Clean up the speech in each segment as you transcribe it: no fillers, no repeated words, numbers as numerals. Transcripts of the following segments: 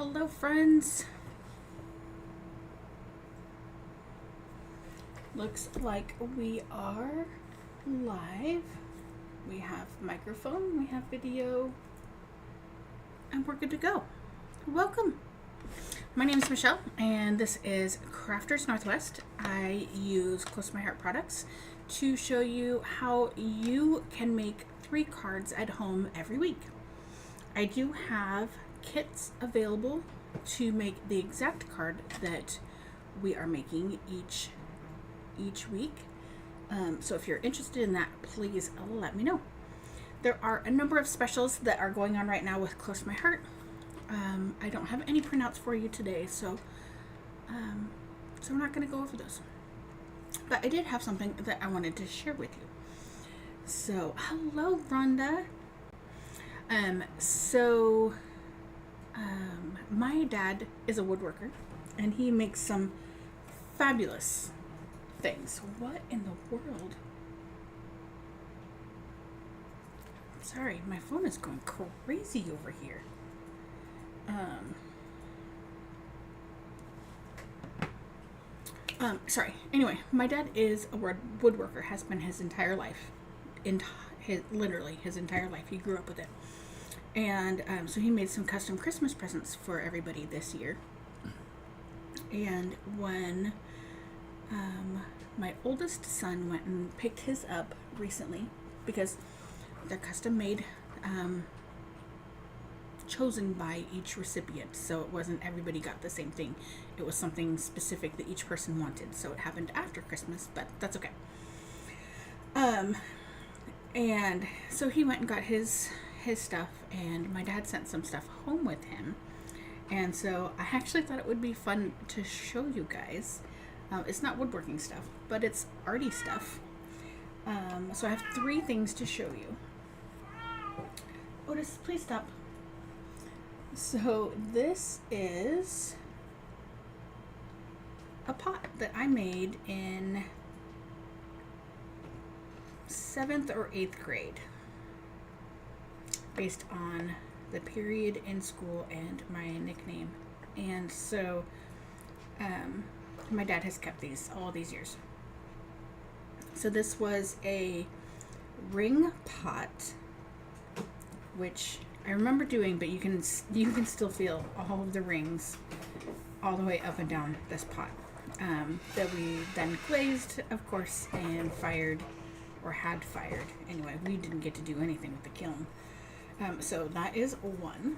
Hello, friends. Looks like we are live. We have microphone, we have video, and we're good to go. Welcome. My name is Michelle, and this is Crafters Northwest. I use Close to My Heart products to show you how you can make 3 cards at home every week. I do have kits available to make the exact card that we are making each week. So if you're interested in that, please let me know. There are a number of specials that are going on right now with Close to My Heart. I don't have any printouts for you today, so we're not going to go over those. But I did have something that I wanted to share with you. So, hello, Rhonda. My dad is a woodworker, and he makes some fabulous things. What in the world? Sorry, my phone is going crazy over here. Sorry. Anyway, my dad is a woodworker, has been his entire life. Literally his entire life. He grew up with it. And so he made some custom Christmas presents for everybody this year. And when my oldest son went and picked his up recently, because they're custom made, chosen by each recipient, so it wasn't everybody got the same thing. It was something specific that each person wanted, so it happened after Christmas, but that's okay. And so he went and got his stuff, and my dad sent some stuff home with him, and so I actually thought it would be fun to show you guys. It's not woodworking stuff, but it's arty stuff. So I have 3 things to show you. Otis, please stop. So this is a pot that I made in 7th or 8th grade, based on the period in school and my nickname. And so my dad has kept these all these years. So this was a ring pot, which I remember doing, but you can still feel all of the rings all the way up and down this pot, that we then glazed, of course, and fired, or had fired. Anyway, we didn't get to do anything with the kiln. So that is 1.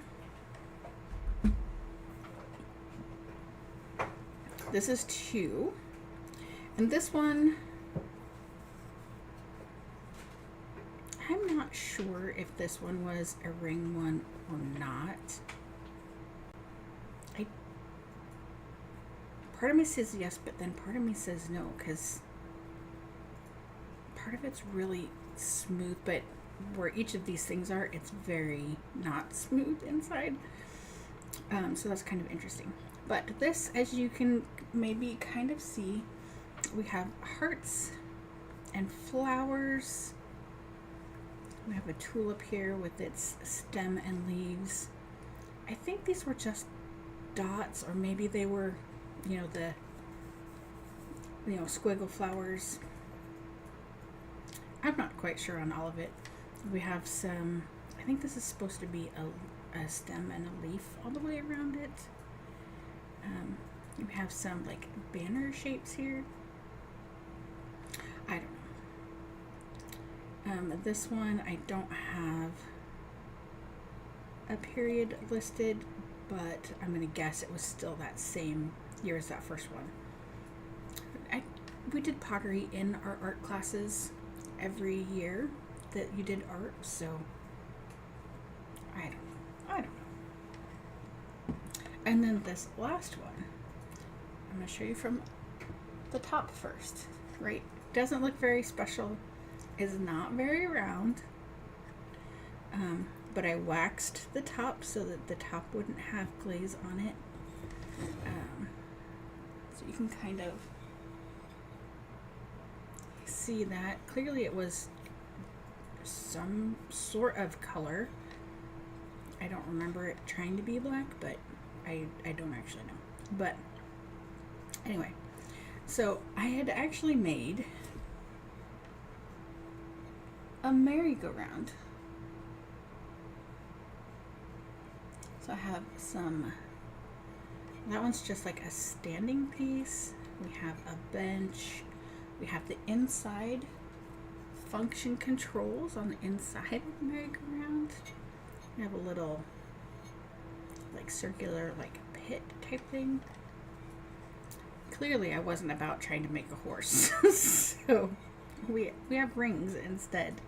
This is 2. And this one, I'm not sure if this one was a ring one or not. Part of me says yes, but then part of me says no, because part of it's really smooth, but where each of these things are, it's very not smooth inside. So that's kind of interesting. But this, as you can maybe kind of see, we have hearts and flowers. We have a tulip here with its stem and leaves. I think these were just dots, or maybe they were, the squiggle flowers. I'm not quite sure on all of it. We have some, I think this is supposed to be a stem and a leaf all the way around it. We have some like banner shapes here. I don't know. This one, I don't have a period listed, but I'm going to guess it was still that same year as that first one. We did pottery in our art classes every year that you did art, so I don't know. And then this last one, I'm going to show you from the top first, right? Doesn't look very special, is not very round, but I waxed the top so that the top wouldn't have glaze on it. So you can kind of see that. Clearly it was some sort of color. I don't remember it trying to be black, but I don't actually know. But anyway, so I had actually made a merry-go-round. So I have some, that one's just like a standing piece. We have a bench. We have the inside function controls on the inside of the merry-go-round. We have a little like circular like pit type thing. Clearly I wasn't about trying to make a horse. So we have rings instead.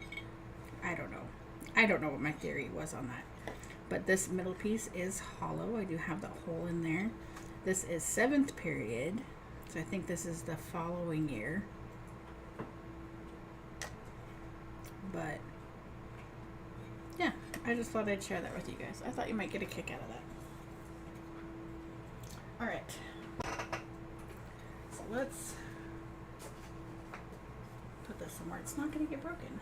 I don't know what my theory was on that. But this middle piece is hollow. I do have the hole in there. This is 7th period. So I think this is the following year. But yeah, I just thought I'd share that with you guys. I thought you might get a kick out of that. All right. So let's put this somewhere it's not going to get broken.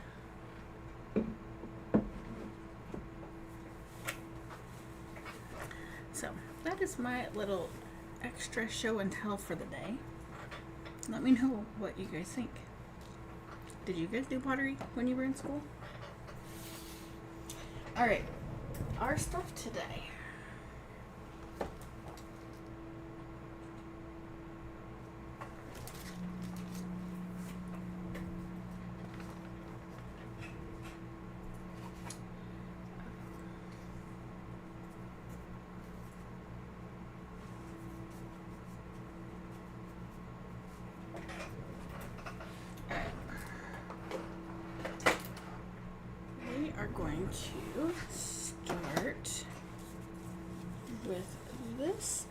So that is my little extra show and tell for the day. Let me know what you guys think. Did you guys do pottery when you were in school? All right, our stuff today. We are going to start with this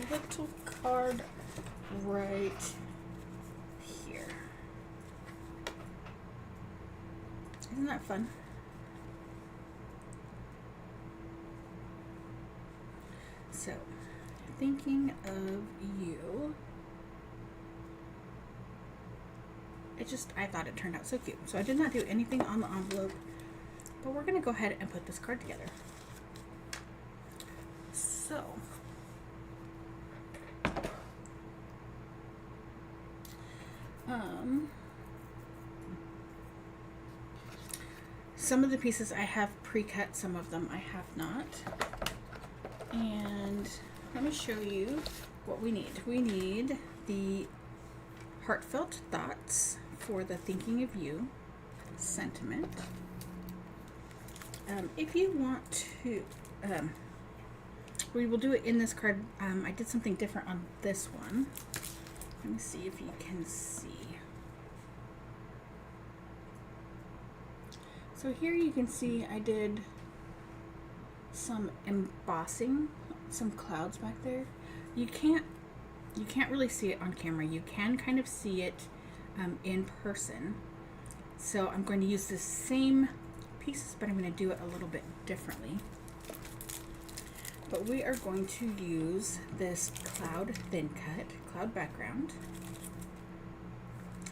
little card right here. Isn't that fun? So, thinking of you. I thought it turned out so cute. So I did not do anything on the envelope, but we're going to go ahead and put this card together. So, some of the pieces I have pre-cut, some of them I have not. And let me show you what we need. We need the heartfelt thoughts for the thinking of you sentiment. If you want to, we will do it in this card. I did something different on this one. Let me see if you can see. So here you can see I did some embossing, some clouds back there. You can't really see it on camera. You can kind of see it in person. So I'm going to use the same pieces, but I'm going to do it a little bit differently. But we are going to use this cloud thin cut, cloud background.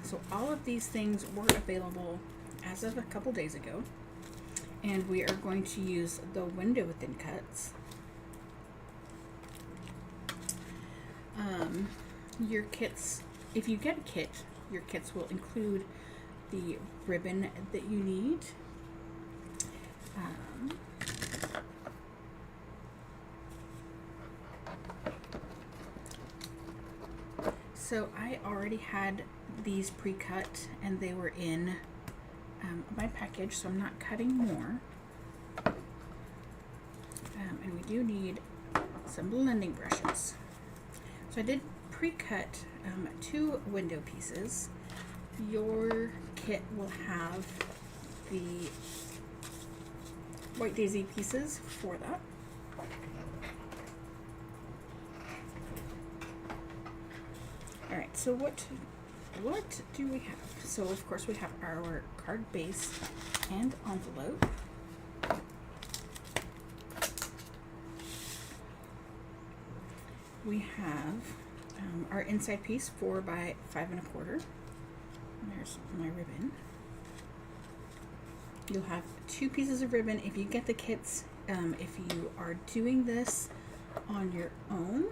So all of these things were available as of a couple days ago. And we are going to use the window thin cuts. Your kits, if you get a kit, your kits will include the ribbon that you need. So I already had these pre-cut and they were in my package, so I'm not cutting more. And we do need some blending brushes. So I did pre-cut 2 window pieces. Your kit will have the White Daisy pieces for that. Alright, so what do we have? So of course we have our card base and envelope. We have our inside piece, 4 by 5 1/4. There's my ribbon. You'll have 2 pieces of ribbon. If you get the kits, if you are doing this on your own,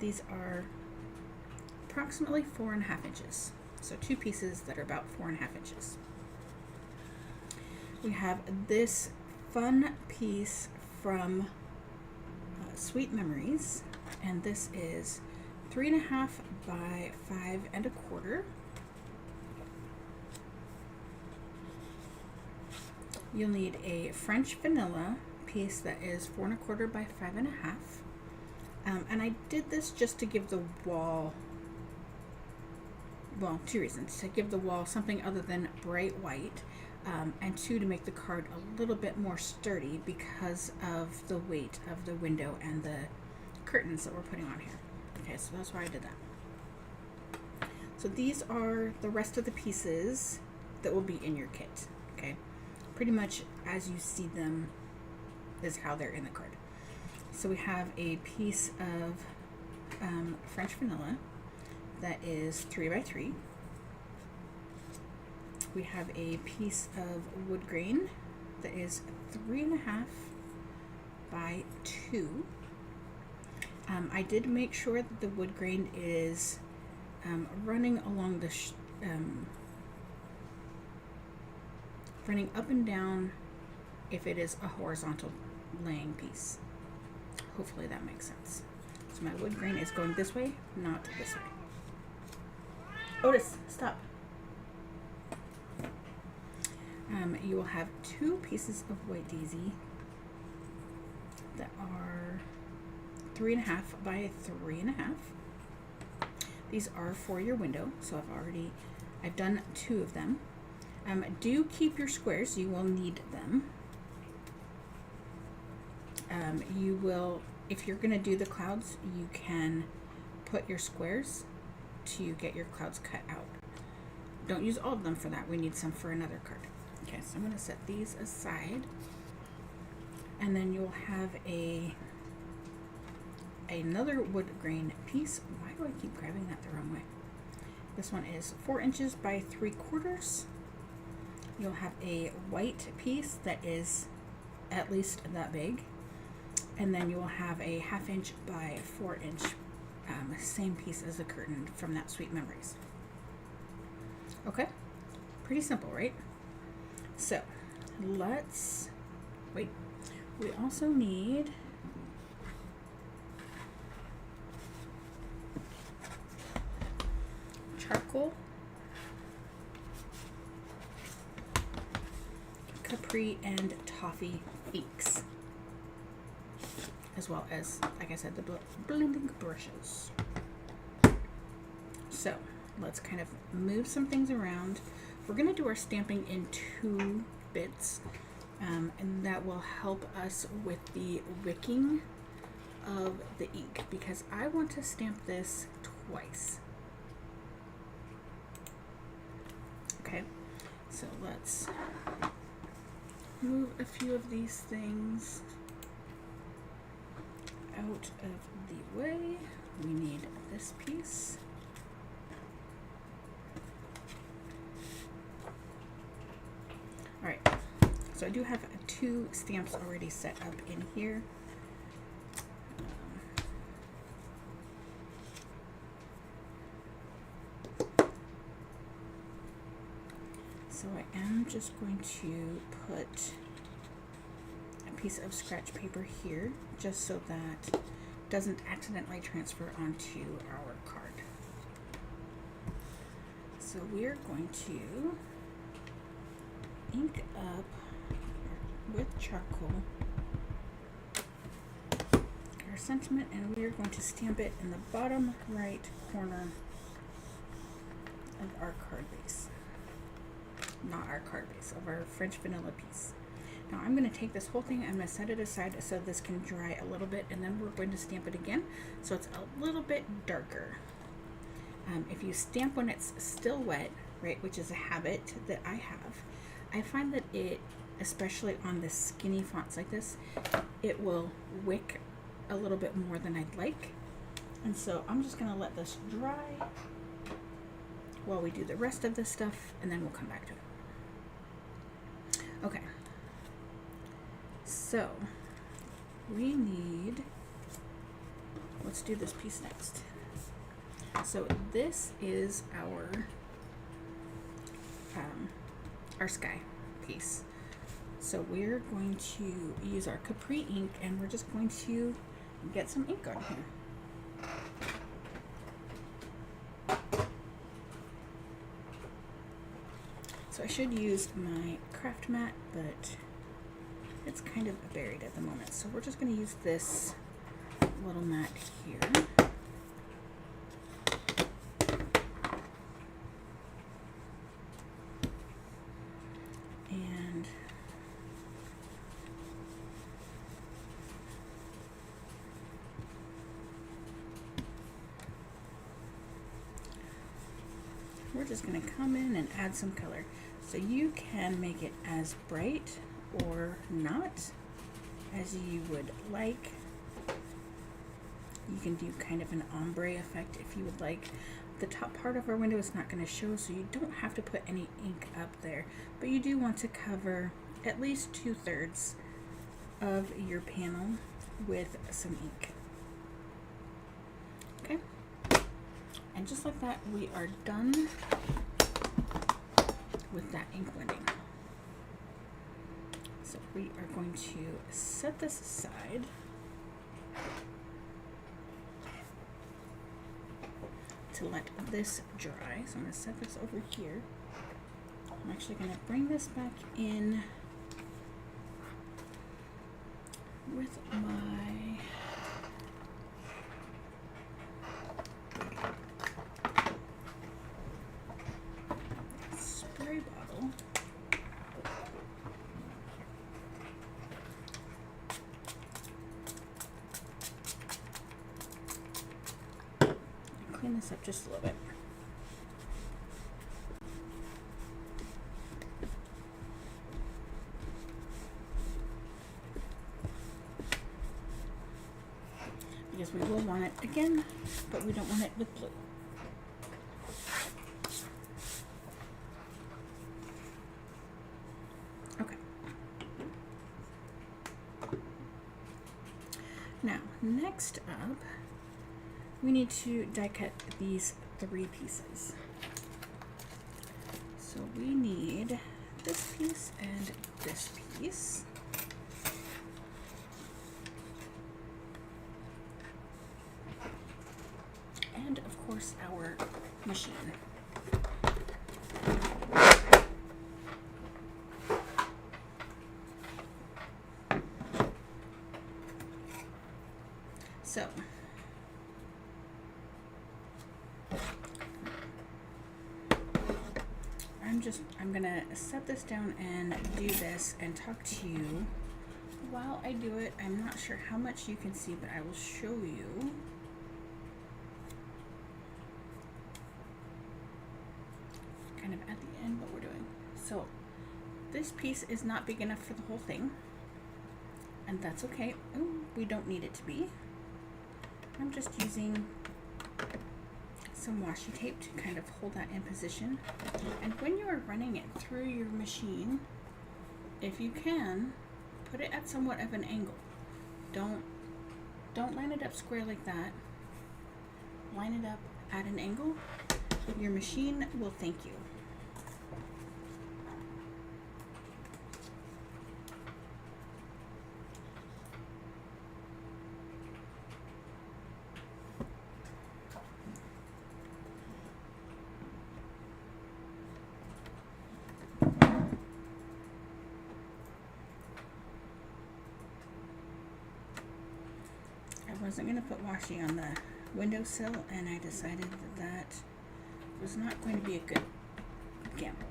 these are approximately 4.5 inches. So 2 pieces that are about 4.5 inches. We have this fun piece from Sweet Memories, and this is 3.5 by 5.25. You'll need a French vanilla piece that is 4.25 by 5.5. And I did this just to give the wall, well, 2 reasons. To give the wall something other than bright white, and 2, to make the card a little bit more sturdy because of the weight of the window and the curtains that we're putting on here. Okay, so that's why I did that. So these are the rest of the pieces that will be in your kit. Okay, pretty much as you see them is how they're in the card. So we have a piece of French vanilla that is 3 by 3. We have a piece of wood grain that is 3.5 by 2. I did make sure that the wood grain is running along the running up and down if it is a horizontal laying piece. Hopefully that makes sense. So my wood grain is going this way, not this way. Otis, stop. You will have 2 pieces of white daisy that are 3.5 by 3.5. These are for your window, so I've done 2 of them. Do keep your squares, you will need them. You will, if you're going to do the clouds, you can put your squares to get your clouds cut out. Don't use all of them for that. We need some for another card. Okay, so I'm going to set these aside. And then you'll have another wood grain piece. Why do I keep grabbing that the wrong way? This one is 4 inches by 3/4. You'll have a white piece that is at least that big. And then you will have a 1/2 inch by 4 inch, same piece as the curtain from that Sweet Memories. Okay, pretty simple, right? So let's wait. We also need charcoal, Capri, and toffee inks, as well as, like I said, the blending brushes. So let's kind of move some things around. We're going to do our stamping in 2 bits, and that will help us with the wicking of the ink, because I want to stamp this twice. Okay, so let's move a few of these things out of the way. We need this piece. Alright, so I do have 2 stamps already set up in here. So I am just going to put a piece of scratch paper here, just so that it doesn't accidentally transfer onto our card. So we're going to ink up with charcoal our sentiment, and we are going to stamp it in the bottom right corner of our card base. Not our card base, of our French vanilla piece. Now I'm going to take this whole thing, I'm going to set it aside so this can dry a little bit, and then we're going to stamp it again so it's a little bit darker. If you stamp when it's still wet, right, which is a habit that I have, I find that it, especially on the skinny fonts like this, it will wick a little bit more than I'd like. And so I'm just going to let this dry while we do the rest of this stuff, and then we'll come back to it. Okay, So we need, let's do this piece next. So this is our sky piece. So we're going to use our Capri ink, and we're just going to get some ink on here. So I should use my craft mat, but it's kind of buried at the moment. So we're just going to use this little mat here. And we're just going to come in and add some color. So you can make it as bright or not as you would like. You can do kind of an ombre effect if you would like. The top part of our window is not going to show, so you don't have to put any ink up there, but you do want to cover at least 2/3 of your panel with some ink. Okay, and just like that, we are done with that ink blending. So we are going to set this aside. To let this dry. So I'm going to set this over here. I'm actually going to bring this back in with my spray bottle. Clean this up just a little bit. Because we will want it again, but we don't want it with blue. Okay. Now, next up, we need to die cut these 3 pieces. So we need this piece and this piece. And of course our machine. So I'm gonna set this down and do this and talk to you while I do it. I'm not sure how much you can see, but I will show you. Kind of at the end what we're doing. So this piece is not big enough for the whole thing, and that's okay. Ooh, we don't need it to be. I'm just using some washi tape to kind of hold that in position. And when you are running it through your machine, if you can, put it at somewhat of an angle. Don't line it up square like that. Line it up at an angle. Your machine will thank you. I wasn't going to put washi on the windowsill, and I decided that was not going to be a good gamble.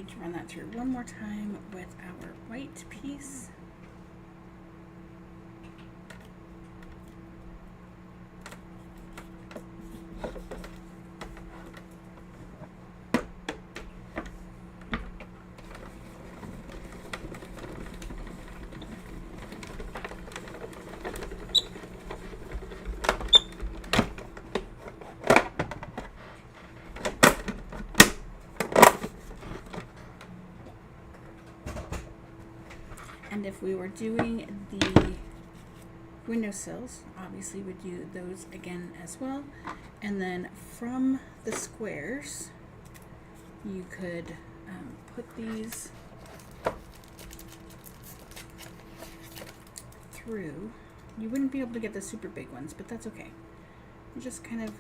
To run that through one more time with our white piece. And if we were doing the windowsills, obviously we'd do those again as well. And then from the squares, you could put these through. You wouldn't be able to get the super big ones, but that's okay. You just kind of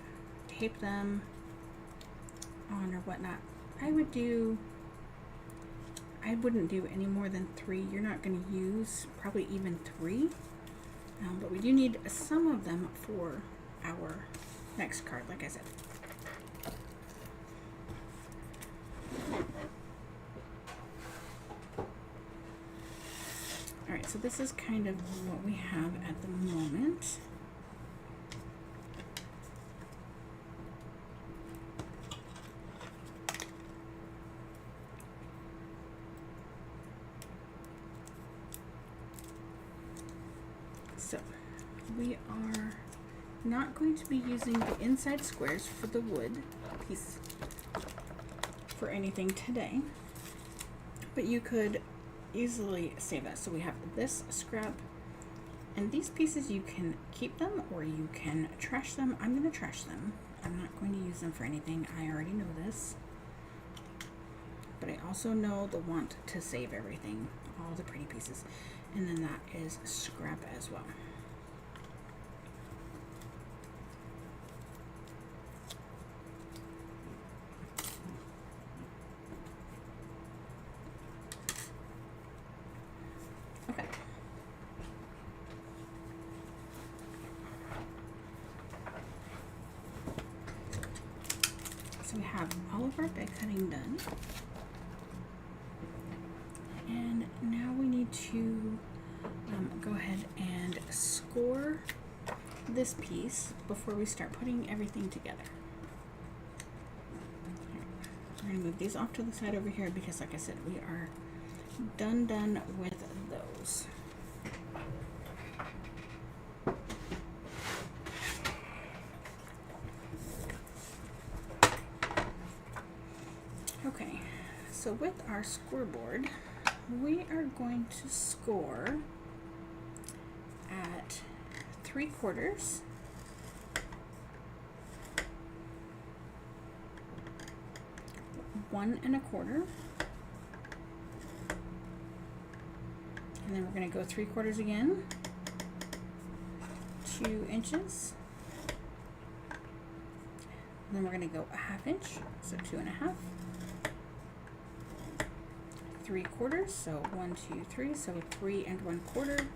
tape them on or whatnot. I wouldn't do any more than 3. You're not going to use probably even 3, but we do need some of them for our next card, like I said. Alright, so this is kind of what we have at the moment. So we are not going to be using the inside squares for the wood piece for anything today, but you could easily save that. So we have this scrap, and these pieces you can keep them or you can trash them. I'm going to trash them. I'm not going to use them for anything. I already know this, but I also know the want to save everything, all the pretty pieces, and then that is scrap as well. Okay. So we have all of our bed cutting done. And now we need to go ahead and score this piece before we start putting everything together. We're going to move these off to the side over here because, like I said, we are done with those. Okay, so with our scoreboard, we are going to score at 3/4, 1 1/4, and then we're going to go 3/4 again, 2 inches, and then we're going to go 1/2 inch, so 2 1/2, 3/4, so 1 2 3, so 3 1/4,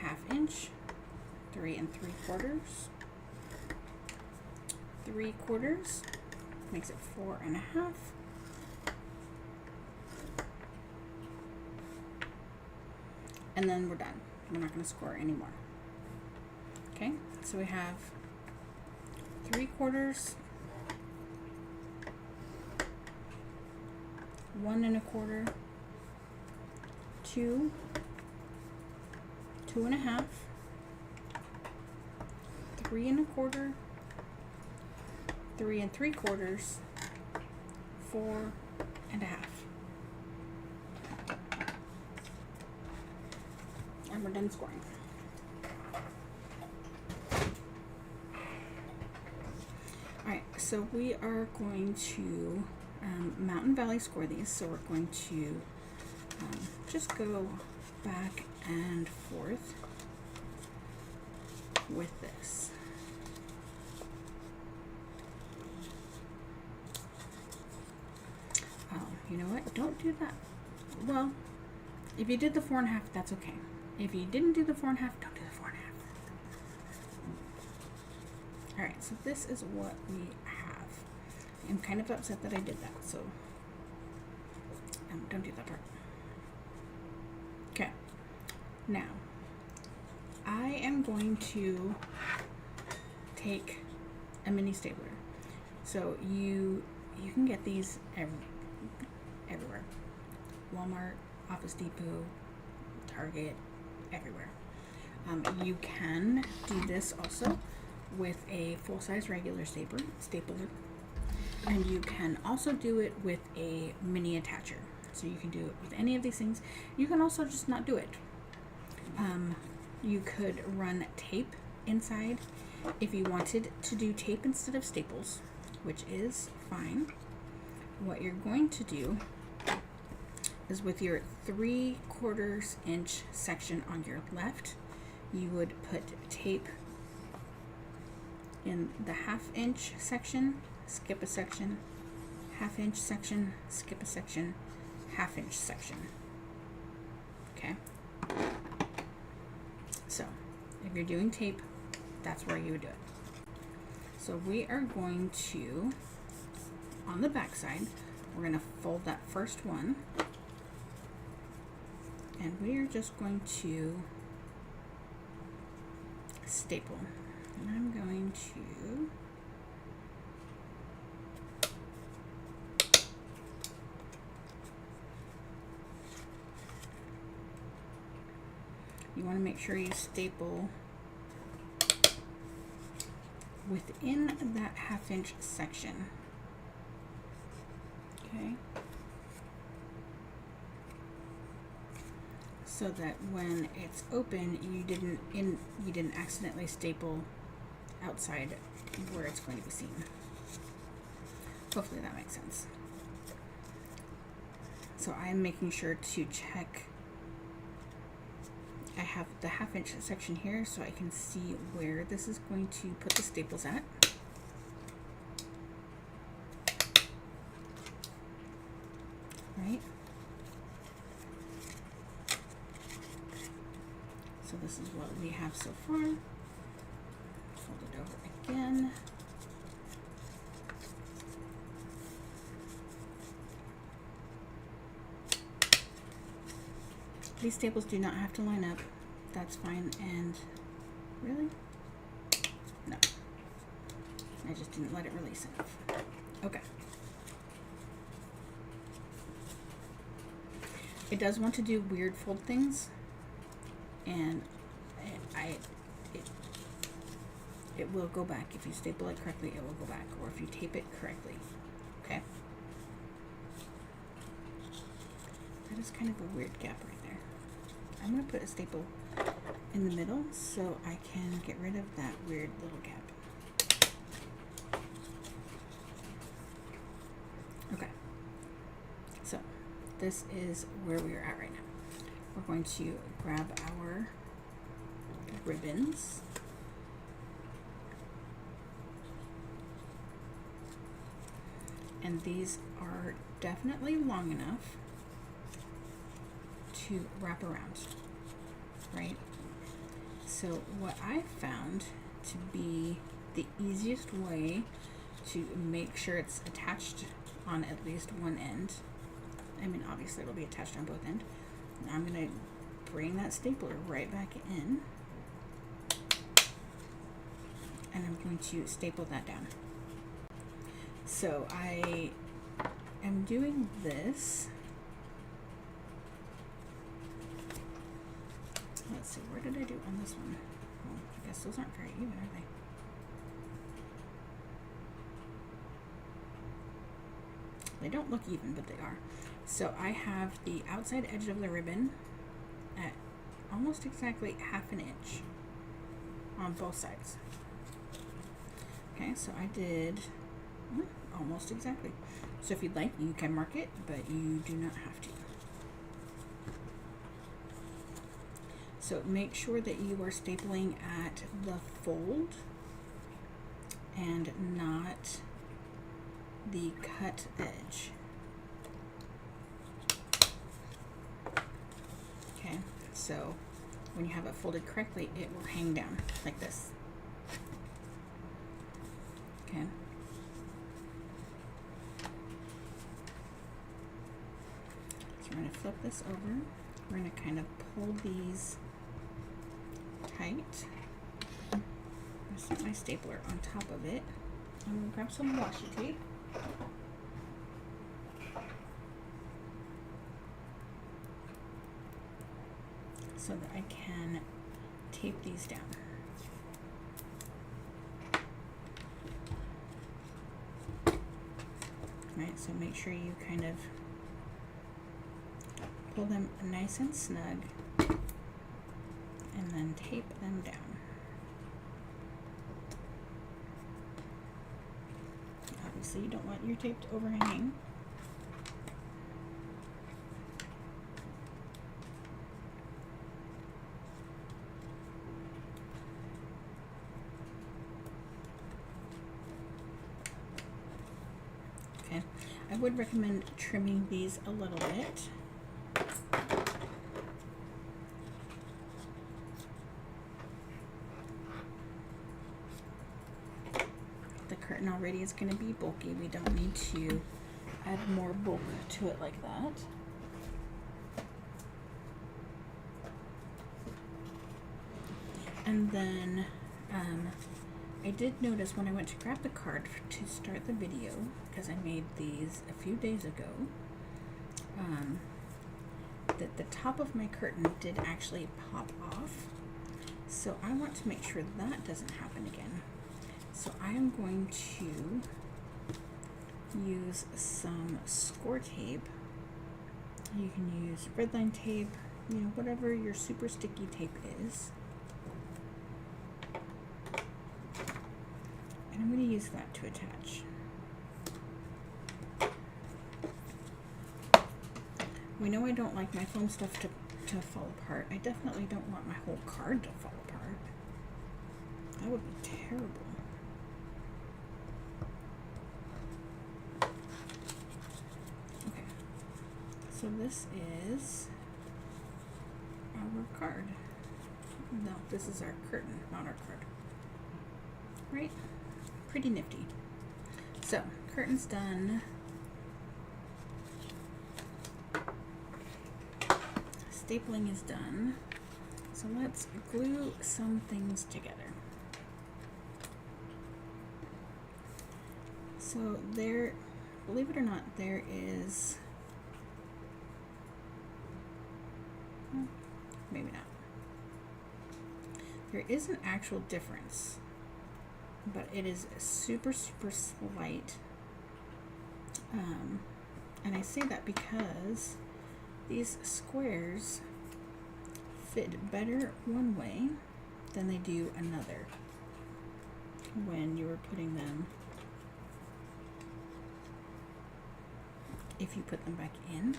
1/2 inch, 3 3/4, 3/4, makes it 4 1/2, and then we're done. We're not going to score anymore. Okay, so we have 3/4, 1 1/4, 2, 2 1/2, 3 1/4, 3 3/4, 4 1/2. And we're done scoring. Alright, so we are going to Mountain Valley score these, so we're going to just go back and forth with this. Oh, you know what? Don't do that. Well, if you did the 4 1/2, that's okay. If you didn't do the 4 1/2, don't do the 4 1/2. Alright, so this is what we have. I'm kind of upset that I did that, so don't do that part. Okay, now I am going to take a mini stapler. So you can get these everywhere. Walmart, Office Depot, Target, everywhere. You can do this also with a full-size regular stapler, and you can also do it with a mini attacher. So you can do it with any of these things. You can also just not do it. You could run tape inside if you wanted to do tape instead of staples, which is fine. What you're going to do is with your 3/4 inch section on your left, you would put tape in the 1/2 inch section, skip a section, 1/2 inch section, skip a section, 1/2 inch section. Okay? So, if you're doing tape, that's where you would do it. So we are going to, on the back side, we're going to fold that first one, and we are just going to staple. And I'm going to you want to make sure you staple within that 1/2 inch section. Okay. So that when it's open, you didn't accidentally staple outside where it's going to be seen. Hopefully that makes sense. So I'm making sure to check. I have the 1/2 inch section here so I can see where this is going to put the staples at. Right? So this is what we have so far. Fold it over again. These staples do not have to line up. That's fine. And really? No. I just didn't let it release enough. Okay. It does want to do weird fold things, and it will go back. If you staple it correctly, it will go back, or if you tape it correctly. Okay? That is kind of a weird gap right there. I'm going to put a staple in the middle so I can get rid of that weird little gap. Okay. So this is where we are at right now. We're going to grab our ribbons. And these are definitely long enough to wrap around, right? So what I found to be the easiest way to make sure it's attached on at least one end, I mean obviously it'll be attached on both ends. Now I'm going to bring that stapler right back in, and I'm going to staple that down. So I am doing this. Let's see, where did I do on this one? Well, I guess those aren't very even, are they? They don't look even, but they are. So I have the outside edge of the ribbon at almost exactly 1/2 inch on both sides. Okay, so I did almost exactly. So if you'd like, you can mark it, but you do not have to. So make sure that you are stapling at the fold and not the cut edge. Okay, so when you have it folded correctly, it will hang down like this. Okay. So we're going to flip this over. We're going to kind of pull these tight. I'm going to set my stapler on top of it. I'm going to grab some washi tape. So that I can tape these down. Right, so make sure you kind of pull them nice and snug and then tape them down. Obviously you don't want your tape to overhang. Okay, I would recommend trimming these a little bit. The curtain already is going to be bulky. We don't need to add more bulk to it like that. And then I did notice when I went to grab the card to start the video, because I made these a few days ago, that the top of my curtain did actually pop off. So I want to make sure that doesn't happen again. So I am going to use some score tape. You can use red line tape, you know, whatever your super sticky tape is. And I'm going to use that to attach. We know I don't like my foam stuff to fall apart. I definitely don't want my whole card to fall apart. That would be terrible. Okay, so this is our card. No, this is our curtain, not our card. Right? Pretty nifty. So, curtain's done. Stapling is done. So let's glue some things together. So there, believe it or not, there is, maybe not. There is an actual difference, but it is super, super slight. And I say that because these squares fit better one way than they do another when you were putting them, if you put them back in,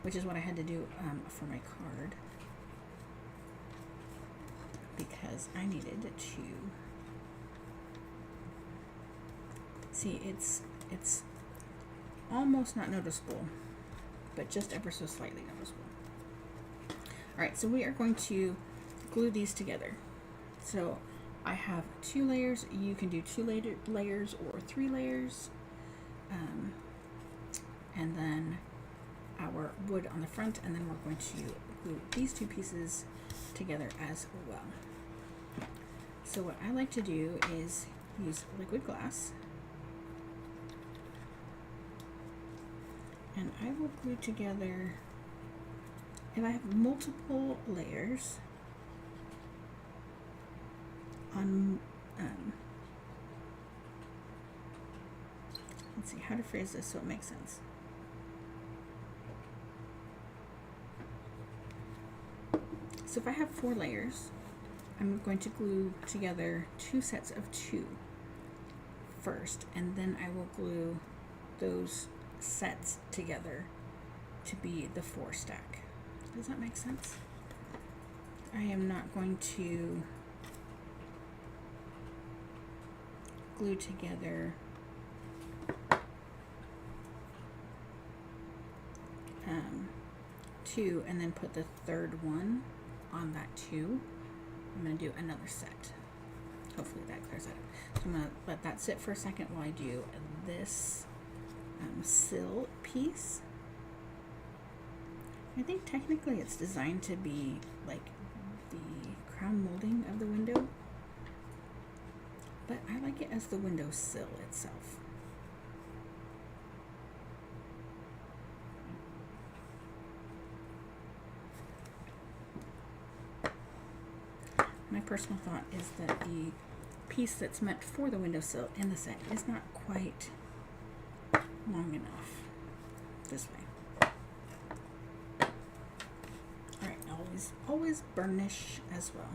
which is what I had to do for my card, because I needed to see, it's almost not noticeable, but just ever so slightly noticeable. All right, so we are going to glue these together. So I have 2 layers. You can do 2 layers or 3 layers. And then our wood on the front, and then we're going to glue these 2 pieces together as well. So what I like to do is use liquid glass, and I will glue together, if I have multiple layers on, let's see how to phrase this so it makes sense. So if I have 4 layers, I'm going to glue together 2 sets of 2 first, and then I will glue those sets together to be the 4 stack. Does that make sense? I am not going to glue together two and then put the 3rd one on that 2. I'm going to do another set. Hopefully that clears that up. So I'm going to let that sit for a second while I do this sill piece. I think technically it's designed to be like the crown molding of the window, but I like it as the window sill itself. My personal thought is that the piece that's meant for the windowsill in the set is not quite long enough this way. is always burnish as well.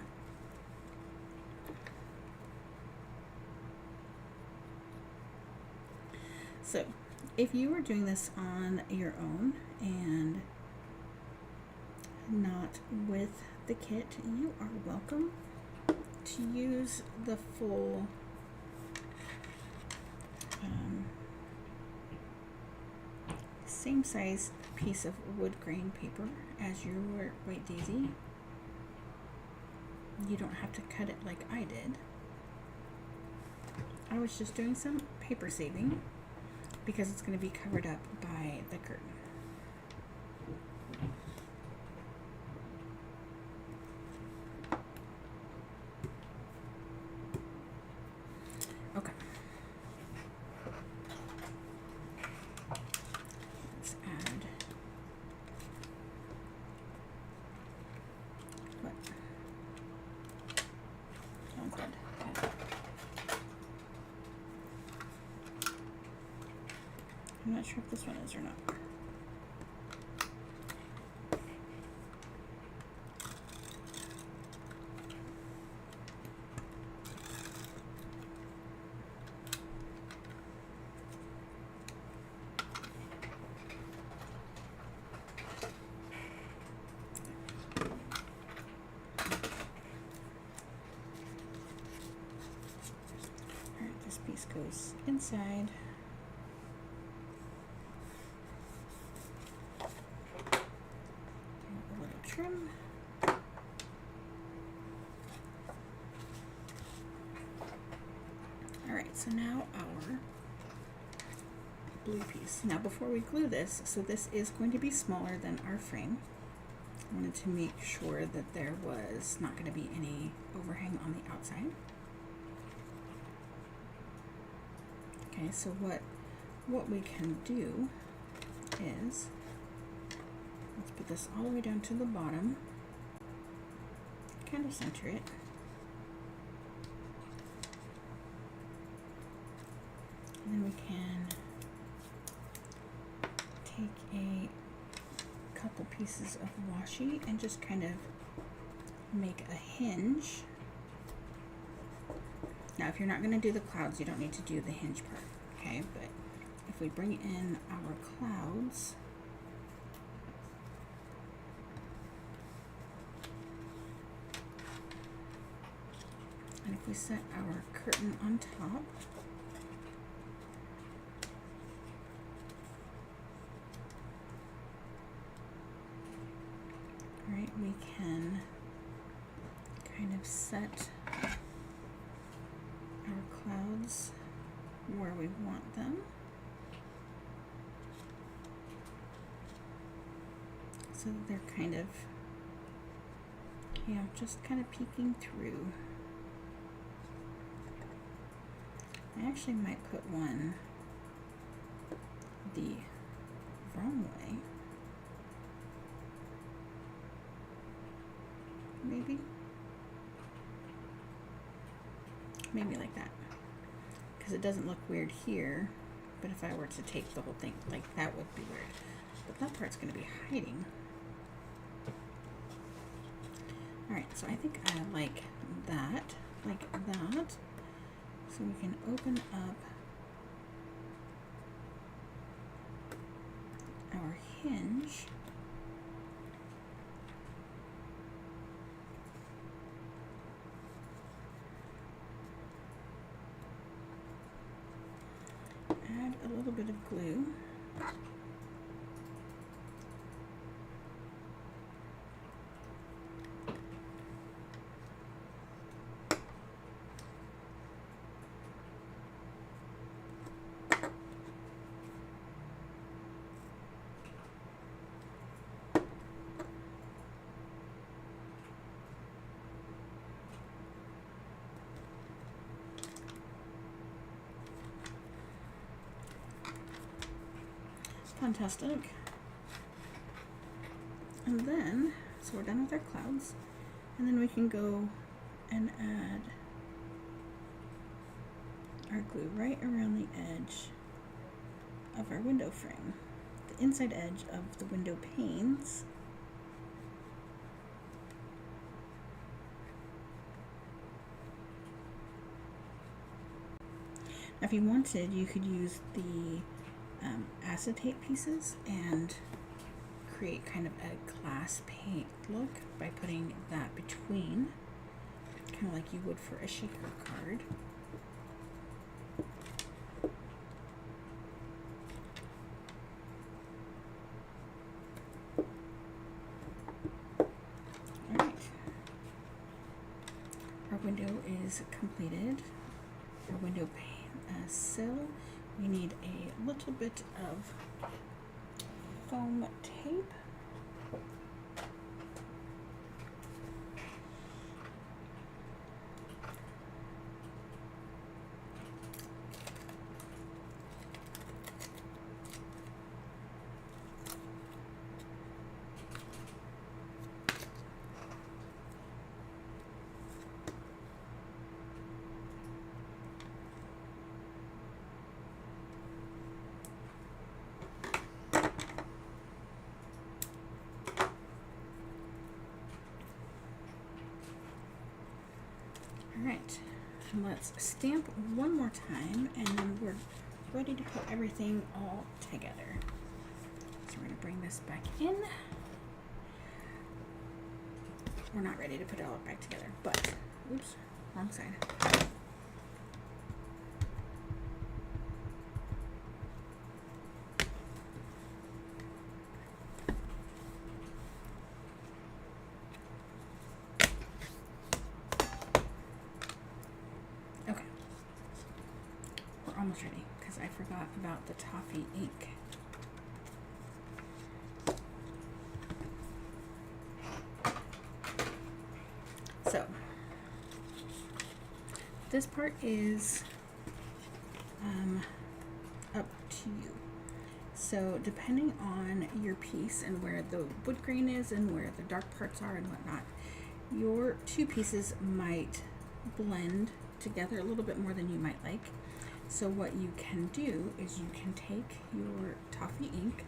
So if you are doing this on your own and not with the kit, you are welcome to use the full same size piece of wood grain paper as your white daisy. You don't have to cut it like I did. I was just doing some paper saving because it's going to be covered up by the curtain. Okay. Let's add what? Oh, good. Okay. I'm not sure if this one is or not. Alright, this piece goes inside. Trim. Alright, so now our blue piece. Now before we glue this, so this is going to be smaller than our frame. I wanted to make sure that there was not going to be any overhang on the outside. Okay, so what we can do is let's put this all the way down to the bottom, kind of center it. And then we can take a couple pieces of washi and just kind of make a hinge. Now, if you're not going to do the clouds, you don't need to do the hinge part, okay? But if we bring in our clouds, and if we set our curtain on top, all right, we can kind of set our clouds where we want them. So that they're kind of, just kind of peeking through. I actually might put one the wrong way. Maybe like that, because it doesn't look weird here, but if I were to take the whole thing, like that would be weird, but that part's going to be hiding. Alright, so I think I like that, so we can open up our hinge. Add a little bit of glue. Fantastic. And then, so we're done with our clouds, and then we can go and add our glue right around the edge of our window frame, the inside edge of the window panes. If you wanted, you could use the acetate pieces and create kind of a glass paint look by putting that between, kind of like you would for a shaker card. Alright, our window is completed. Our window pane sill. We need a little bit of foam tape. Alright, let's stamp one more time and then we're ready to put everything all together. So we're going to bring this back in. We're not ready to put it all back together, but, oops, wrong side. Almost ready because I forgot about the toffee ink. So this part is up to you. So depending on your piece and where the wood grain is and where the dark parts are and whatnot, your two pieces might blend together a little bit more than you might like. So what you can do is you can take your toffee ink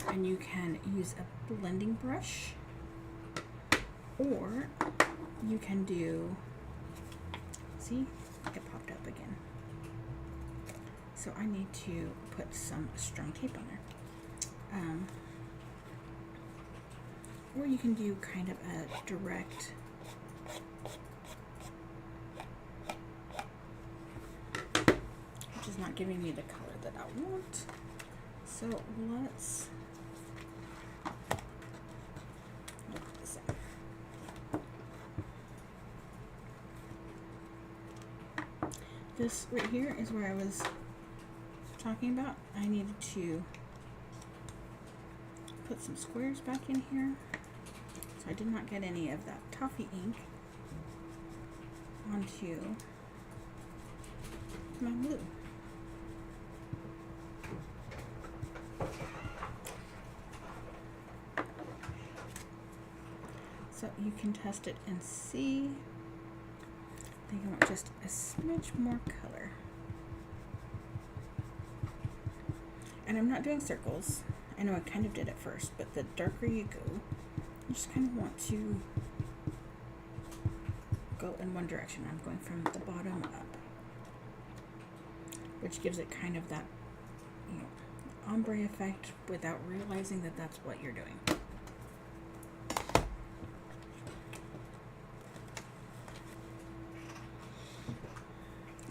and you can use a blending brush, or you can do, see, it popped up again. So I need to put some strong tape on there. Or you can do kind of a direct not giving me the color that I want. So let's look this up. This right here is where I was talking about. I needed to put some squares back in here. So I did not get any of that toffee ink onto my blue. So you can test it and see. I think I want just a smidge more color. And I'm not doing circles. I know I kind of did at first, but the darker you go, you just kind of want to go in one direction. I'm going from the bottom up, which gives it kind of that, ombre effect without realizing that that's what you're doing.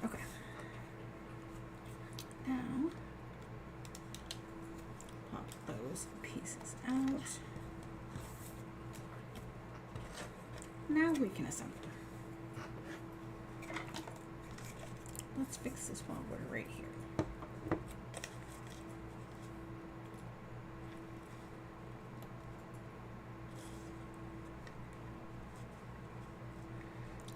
Okay. Now, pop those pieces out. Now we can assemble. Let's fix this while we're right here.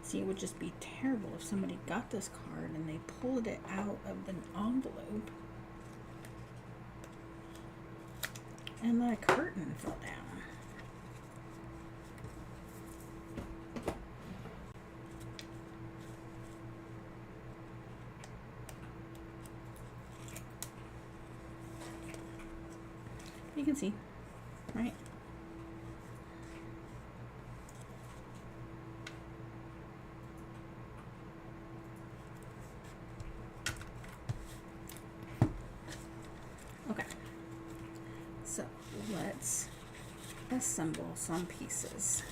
See, it would just be terrible if somebody got this card and they pulled it out of the envelope and the curtain fell down. You can see, right? let's assemble some pieces.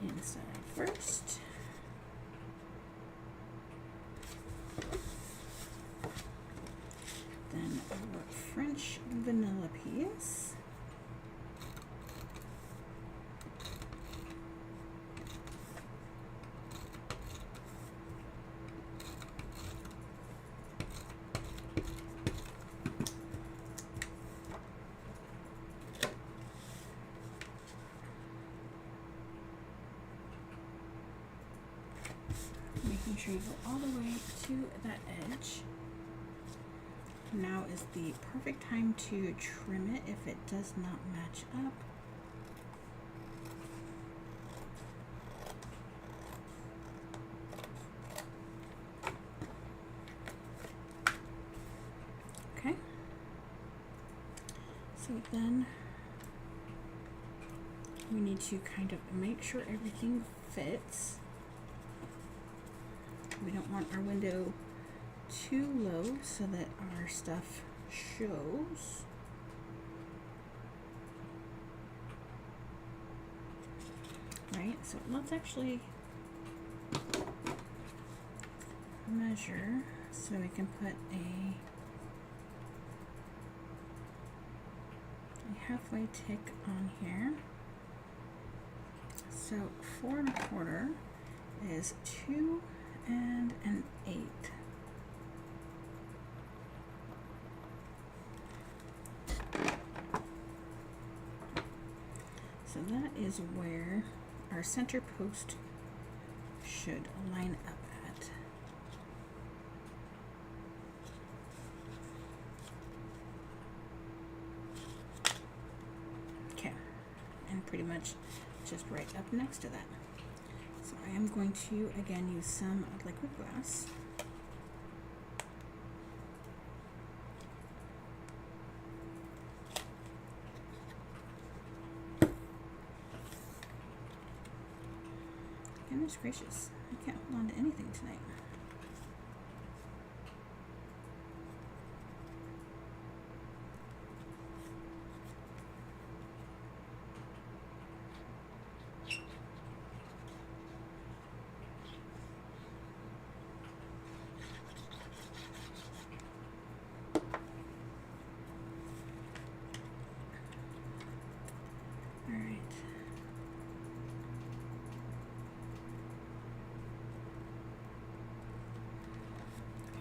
Inside first. Then our French vanilla piece. Making sure you go all the way to that edge. Now is the perfect time to trim it if it does not match up. Okay. So then we need to kind of make sure everything fits. We don't want our window too low so that our stuff shows. Right, so let's actually measure so we can put a halfway tick on here. So 4 1/4 is 2 1/8. So that is where our center post should line up at. Okay, and pretty much just right up next to that. So I am going to again use some liquid glass. Goodness gracious, I can't hold on to anything tonight.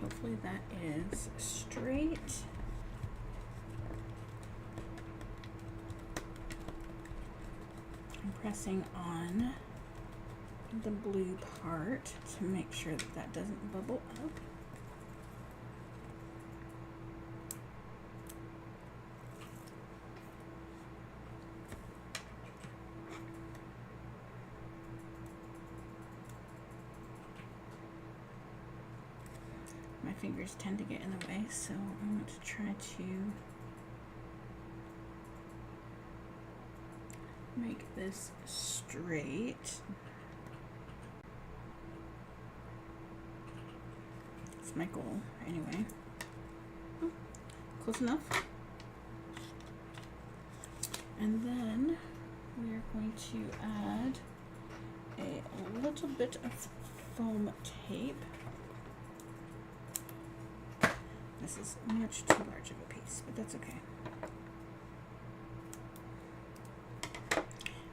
Hopefully that is straight. I'm pressing on the blue part to make sure that that doesn't bubble up. My fingers tend to get in the way, so I want to try to make this straight. It's my goal, anyway. Oh, close enough. And then we are going to add a little bit of foam tape. This is much too large of a piece, but that's okay.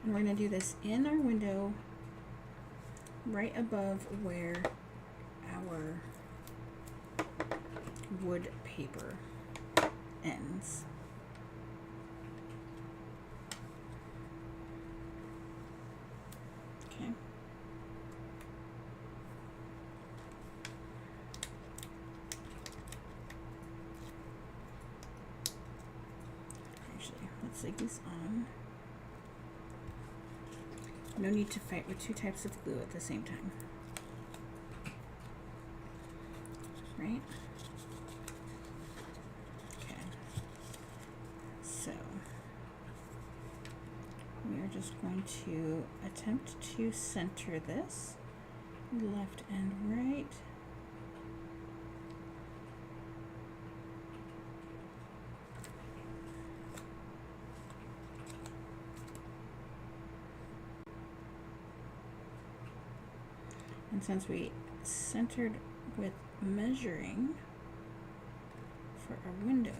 And we're going to do this in our window right above where our wood paper ends. Okay. Actually, let's leave these on. No need to fight with two types of glue at the same time. Right? Okay. So we are just just going to attempt to center this left and right. And since we centered with measuring for our window,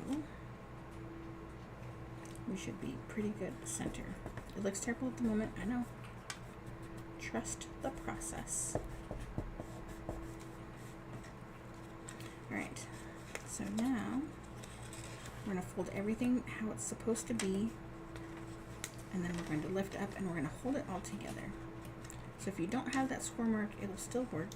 we should be pretty good center. It looks terrible at the moment, I know. Trust the process. Alright, so now we're going to fold everything how it's supposed to be, and then we're going to lift up and we're going to hold it all together. So if you don't have that score mark, it'll still work.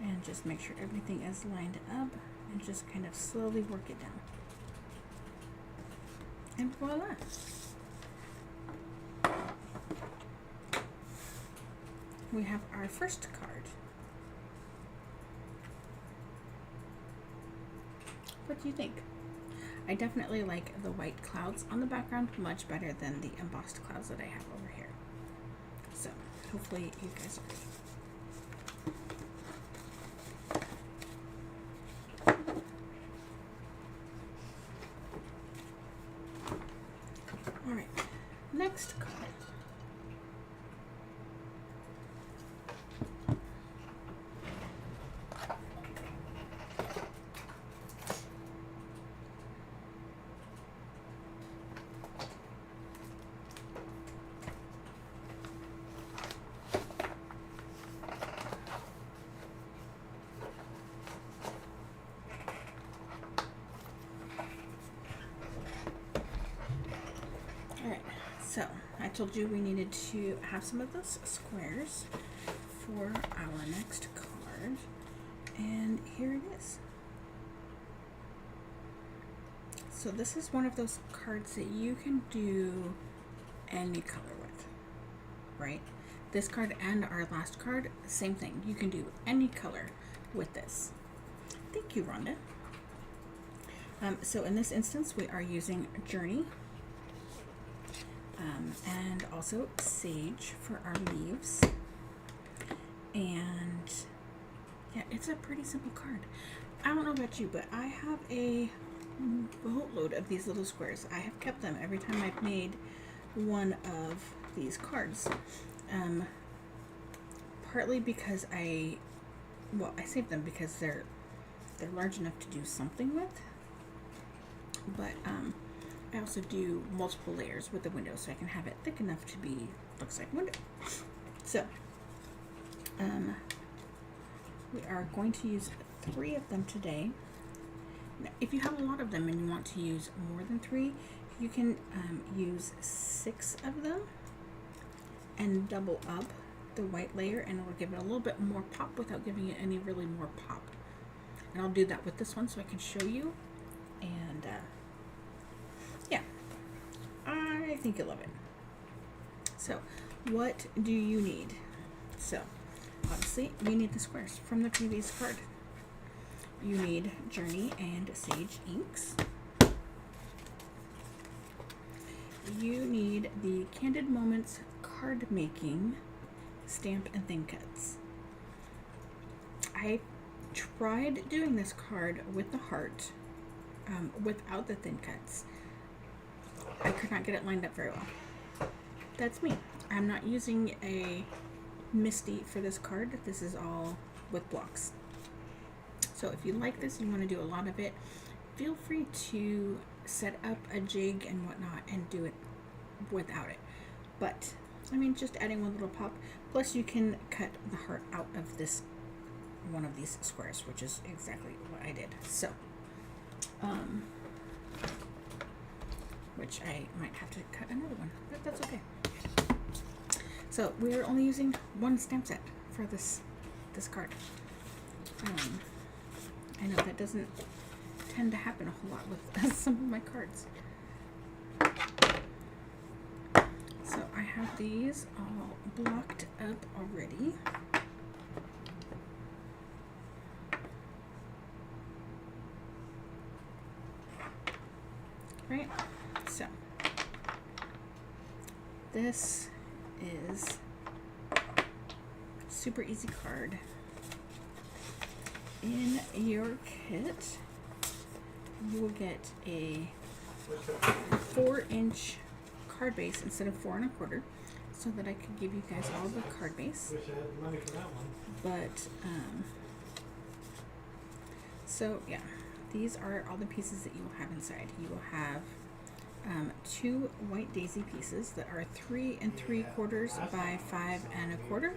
And just make sure everything is lined up and just kind of slowly work it down. And voila! We have our first card. What do you think? I definitely like the white clouds on the background much better than the embossed clouds that I have over here. So hopefully you guys agree. All right, next card. So I told you we needed to have some of those squares for our next card, and here it is. So this is one of those cards that you can do any color with, right? This card and our last card, same thing. You can do any color with this. Thank you, Rhonda. So in this instance, we are using Journey. And also sage for our leaves. And yeah, it's a pretty simple card. I don't know about you, but I have a boatload of these little squares. I have kept them every time I've made one of these cards. Partly because I saved them because they're large enough to do something with. But I also do multiple layers with the window, so I can have it thick enough to be looks like a window. So we are going to use 3 of them today. Now, if you have a lot of them and you want to use more than 3, you can use 6 of them and double up the white layer, and it'll give it a little bit more pop without giving it any really more pop. And I'll do that with this one so I can show you. And yeah, I think you'll love it. So what do you need? So obviously you need the squares from the previous card. You need Journey and Sage inks. You need the Candid Moments card making stamp and thin cuts. I tried doing this card with the heart without the thin cuts. I could not get it lined up very well. That's me. I'm not using a Misty for this card. This is all with blocks. So if you like this, you want to do a lot of it, feel free to set up a jig and whatnot and do it without it. But I mean, just adding one little pop. Plus you can cut the heart out of this one of these squares, which is exactly what I did. So which I might have to cut another one, but that's okay. So we are only using 1 stamp set for this card. I know that doesn't tend to happen a whole lot with some of my cards. So I have these all blocked up already. right? So this is super easy card. In your kit, you will get a 4-inch card base instead of 4 1/4, so that I could give you guys all the card base. Wish I had money for that one. But so yeah, these are all the pieces that you will have inside. You will have 2 white daisy pieces that are 3 3/4 by 5 1/4,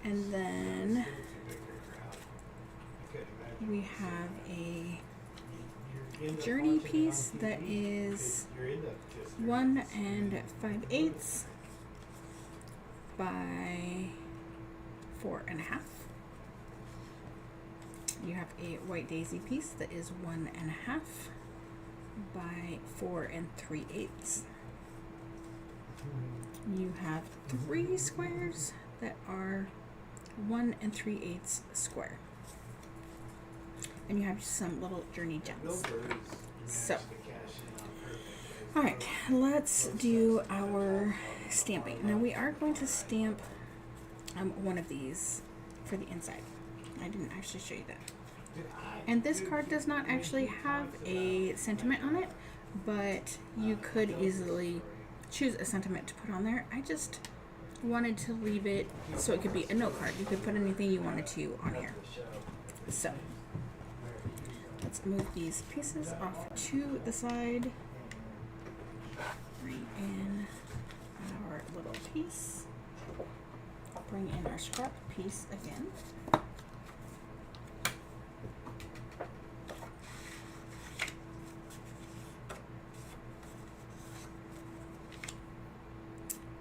and then we have a journey piece that is 1 5/8 by 4 1/2. You have a white daisy piece that is 1 1/2 by 4 3/8. You have 3 squares that are 1 3/8 square. And you have some little journey gems. So, alright, let's do our stamping. Now we are going to stamp one of these for the inside. I didn't actually show you that. And this card does not actually have a sentiment on it, but you could easily choose a sentiment to put on there. I just wanted to leave it so it could be a note card. You could put anything you wanted to on here. So let's move these pieces off to the side. Bring in our little piece. Bring in our scrap piece again.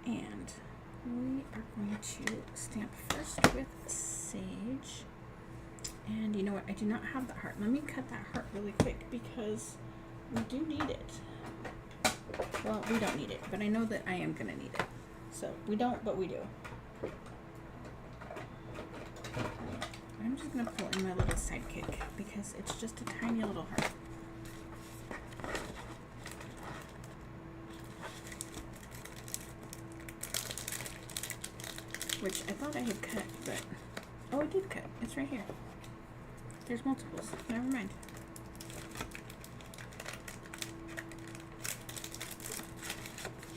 And we are going to stamp first with sage. And you know what? I do not have that heart. Let me cut that heart really quick because we do need it. Well, we don't need it, but I know that I am going to need it. So we don't, but we do. I'm just going to pull in my little sidekick because it's just a tiny little heart. Which I thought I had cut, but oh, I did cut. It's right here. There's multiples. Never mind.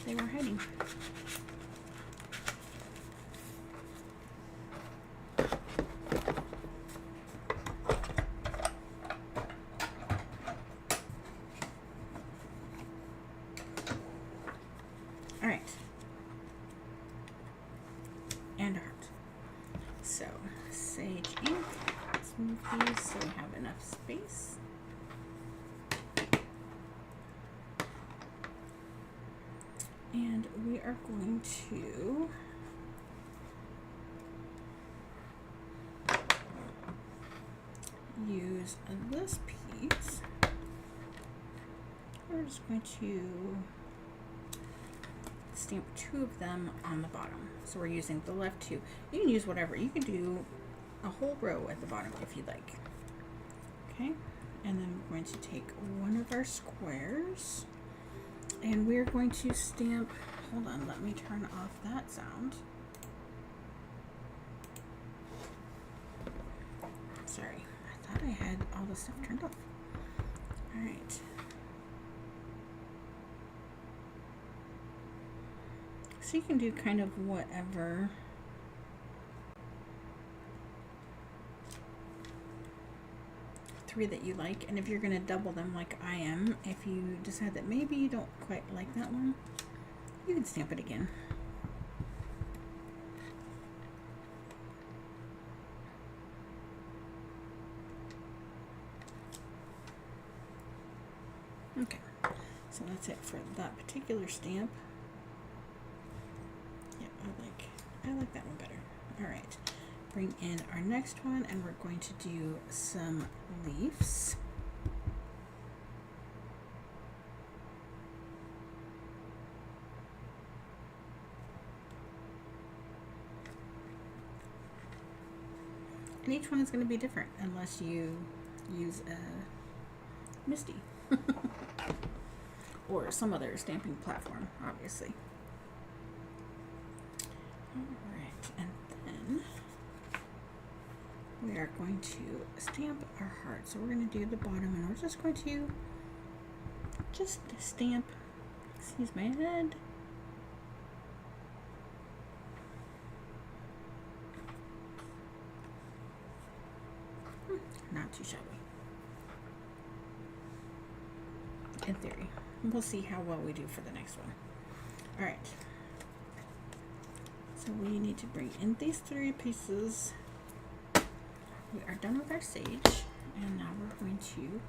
They were hiding. All right. And a heart. So, sage ink. Let's move these so we have enough space. And we are going to use this piece. We're just going to stamp 2 of them on the bottom. So we're using the left 2. You can use whatever. You can do a whole row at the bottom if you'd like. Okay, and then we're going to take one of our squares and we're going to stamp, hold on, let me turn off that sound. Sorry, I thought I had all the stuff turned off. All right. So you can do kind of whatever that you like, and if you're going to double them like I am, if you decide that maybe you don't quite like that one, you can stamp it again. Okay, so that's it for that particular stamp. Yeah, I like that one better. All right. Bring in our next one and we're going to do some leaves. And each one is going to be different unless you use a Misty. Or some other stamping platform, obviously. Alright, and then we are going to stamp our heart. So we're going to do the bottom, and we're just going to stamp, excuse my head, not too shabby. In theory. We'll see how well we do for the next one. Alright. So we need to bring in these 3 pieces. We are done with our sage. And now we're going to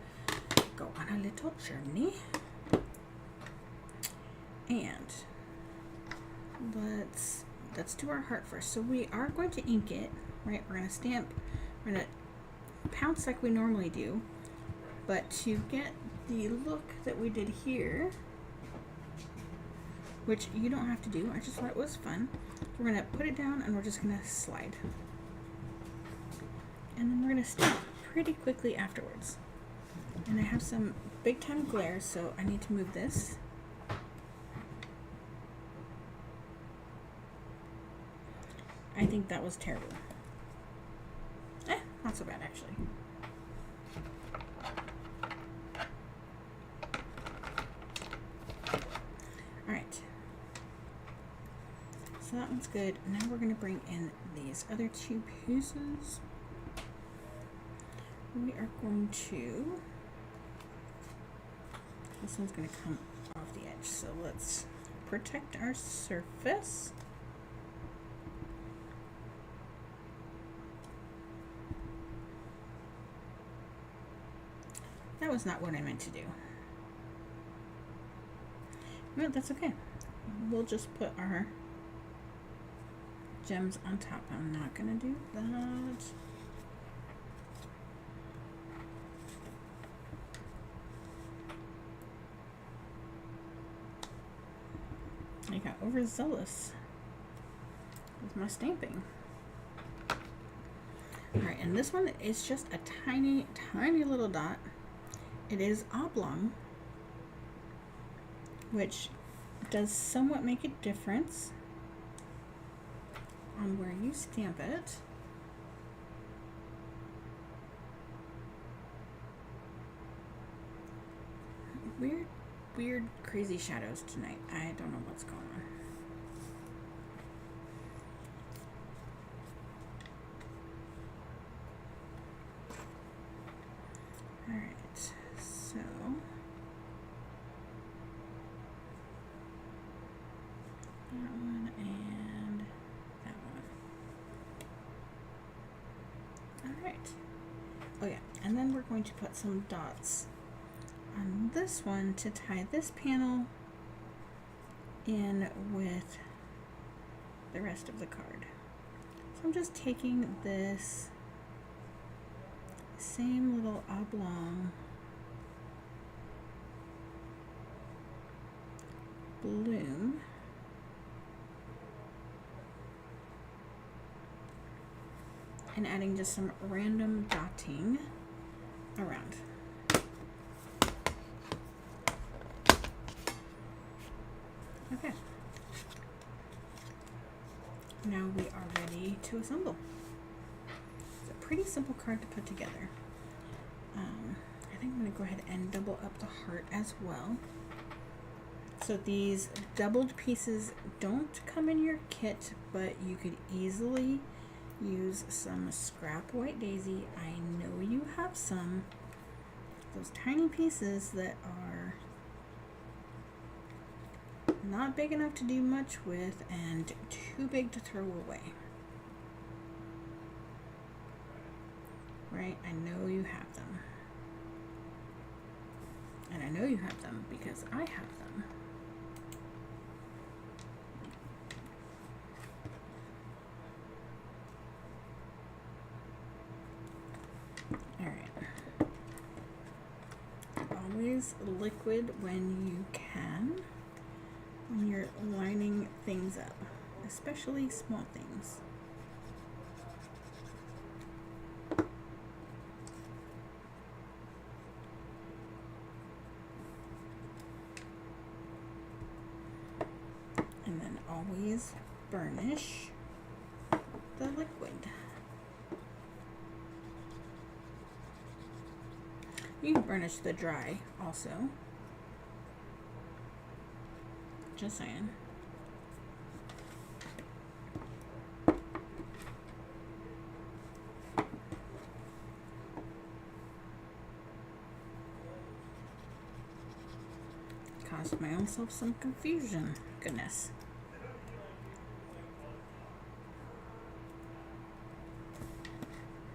go on a little journey. And let's do our heart first. So we are going to ink it, right? We're going to stamp, we're going to pounce like we normally do. But to get the look that we did here, which you don't have to do, I just thought it was fun. We're going to put it down and we're just going to slide. And then we're going to stamp pretty quickly afterwards. And I have some big time glare, so I need to move this. I think that was terrible. Not so bad actually. Alright, so that one's good. Now we're going to bring in these other 2 pieces. We are going to, this one's going to come off the edge, so let's protect our surface. That was not what I meant to do. No, that's okay. We'll just put our gems on top. I'm not gonna do that. I got overzealous with my stamping. Alright, and this one is just a tiny, tiny little dot. It is oblong, which does somewhat make a difference on where you stamp it. Weird, crazy shadows tonight. I don't know what's going on. Alright, so that one and that one. Alright. Oh yeah, and then we're going to put some dots on this one to tie this panel in with the rest of the card. So I'm just taking this same little oblong bloom and adding just some random dotting around. Okay. Now we are ready to assemble. It's a pretty simple card to put together. I think I'm going to go ahead and double up the heart as well. So these doubled pieces don't come in your kit, but you could easily use some scrap white daisy. I know you have some. Those tiny pieces that are not big enough to do much with and too big to throw away. Right? I know you have them. And I know you have them because I have them. Alright. Always liquid when you can, when you're lining things up, especially small things. is burnish the liquid. You can burnish the dry also. Just saying. Caused my own self some confusion. Goodness.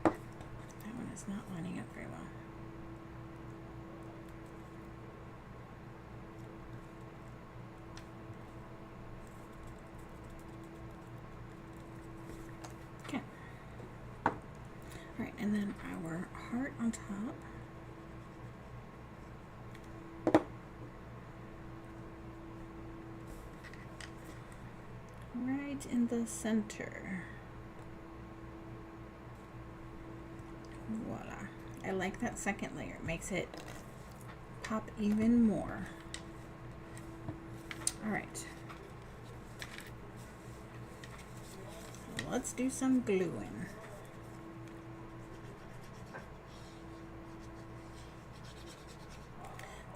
That one is not lining up very well. Okay. Alright, and then our heart on top. Right in the center. Voila. I like that second layer. It makes it pop even more. Alright. Let's do some gluing.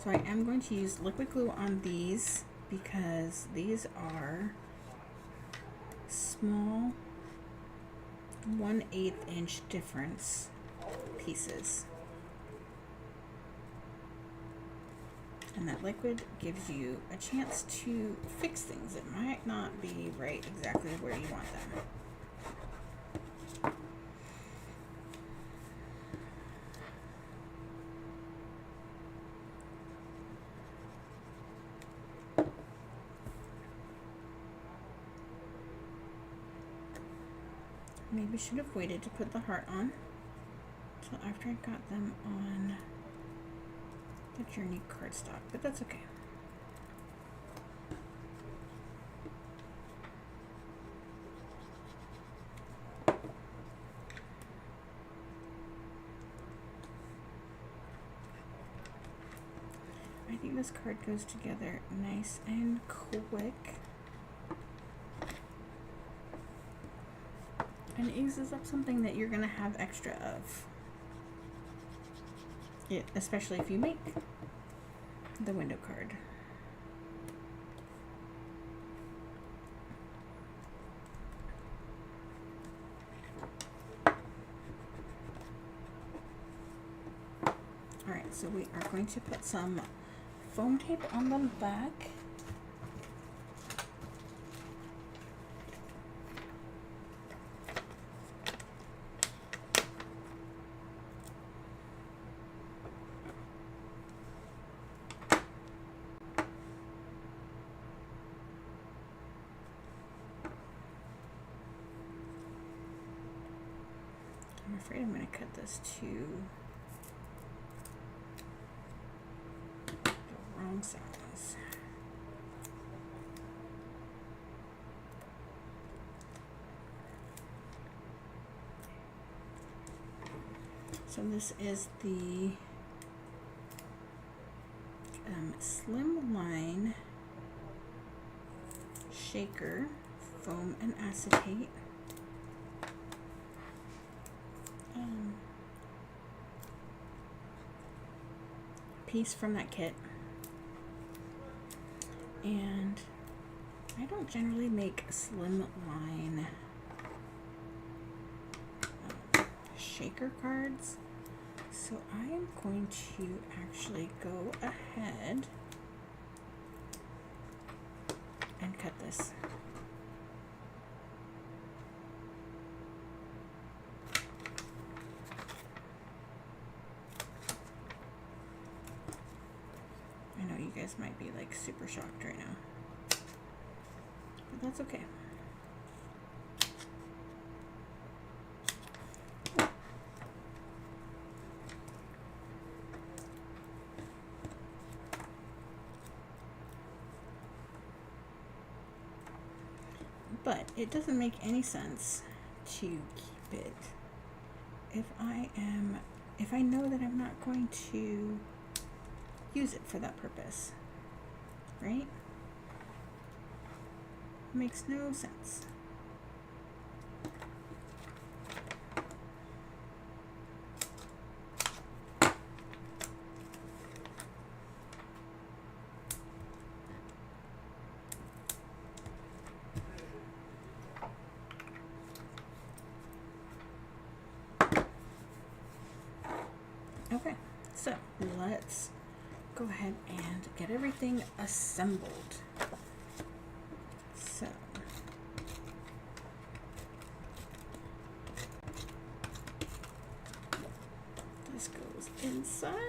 So I am going to use liquid glue on these because these are small 1/8 inch difference pieces. And that liquid gives you a chance to fix things. It might not be right exactly where you want them. Maybe should have waited to put the heart on until after I got them on the Journey cardstock, but that's okay. I think this card goes together nice and quick. And it uses up something that you're going to have extra of. Especially if you make the window card. Alright, so we are going to put some foam tape on the back. I'm afraid I'm going to cut this to the wrong size. So this is the Slimline Shaker Foam and Acetate. Piece from that kit, and I don't generally make Slimline shaker cards, so I am going to actually go ahead and cut this. You guys might be like super shocked right now, but that's okay. But it doesn't make any sense to keep it if I know that I'm not going to use it for that purpose, right? Makes no sense. Okay, so let's go ahead and get everything assembled. So this goes inside.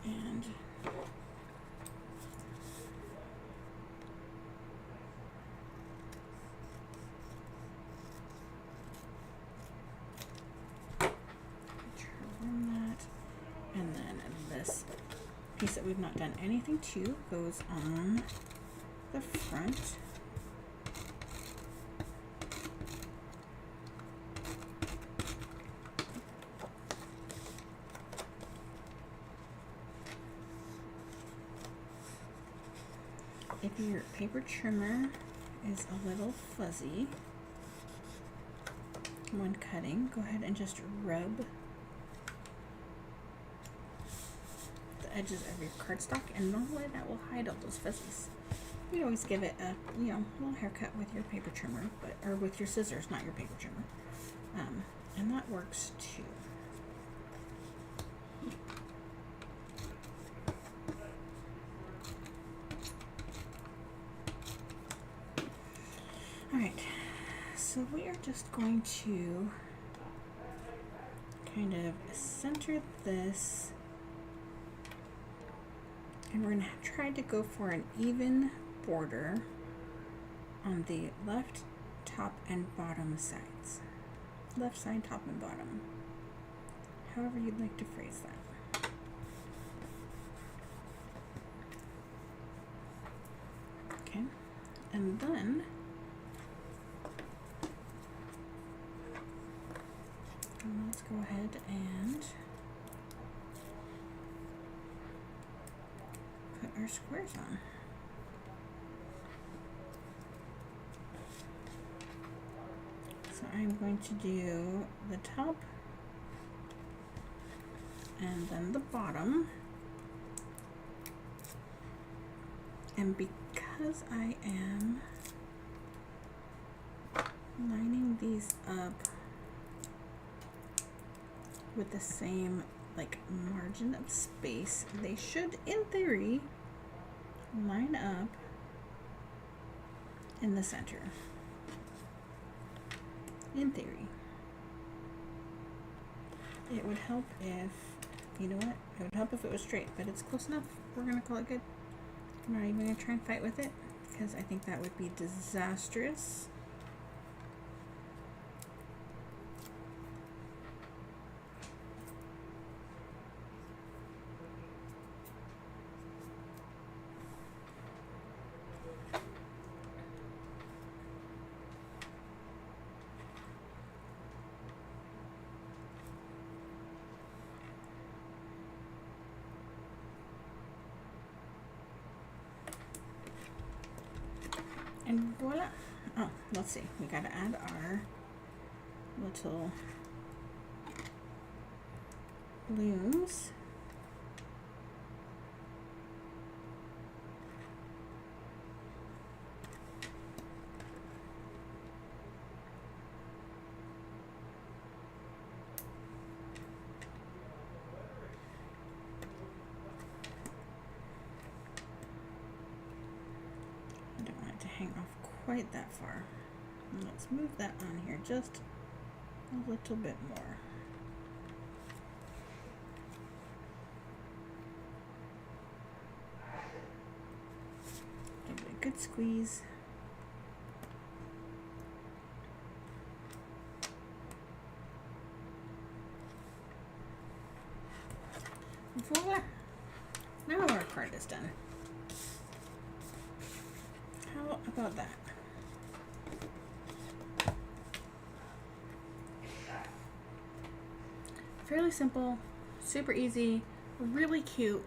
And trim that, and then this piece that we've not done anything to goes on the front. If your paper trimmer is a little fuzzy when cutting, go ahead and just rub the edges of your cardstock, and normally that will hide all those fuzzies. You can always give it a little haircut with your paper trimmer, or with your scissors, not your paper trimmer, and that works too. Alright, so we are just going to kind of center this, and we're going to try to go for an even border on the left, top, and bottom sides. Left side, top, and bottom. However you'd like to phrase that. Okay, and then let's go ahead and put our squares on. So I'm going to do the top and then the bottom. And because I am lining these up with the same margin of space, they should, in theory, line up in the center. In theory. It would help if, you know what, it would help if it was straight, but it's close enough. We're gonna call it good. I'm not even gonna try and fight with it, because I think that would be disastrous. And voila. Oh, let's see. We gotta add our little looms. Hang off quite that far. Let's move that on here just a little bit more. Give it a good squeeze. Voila! Now our card is done. How about that? Fairly simple, super easy, really cute,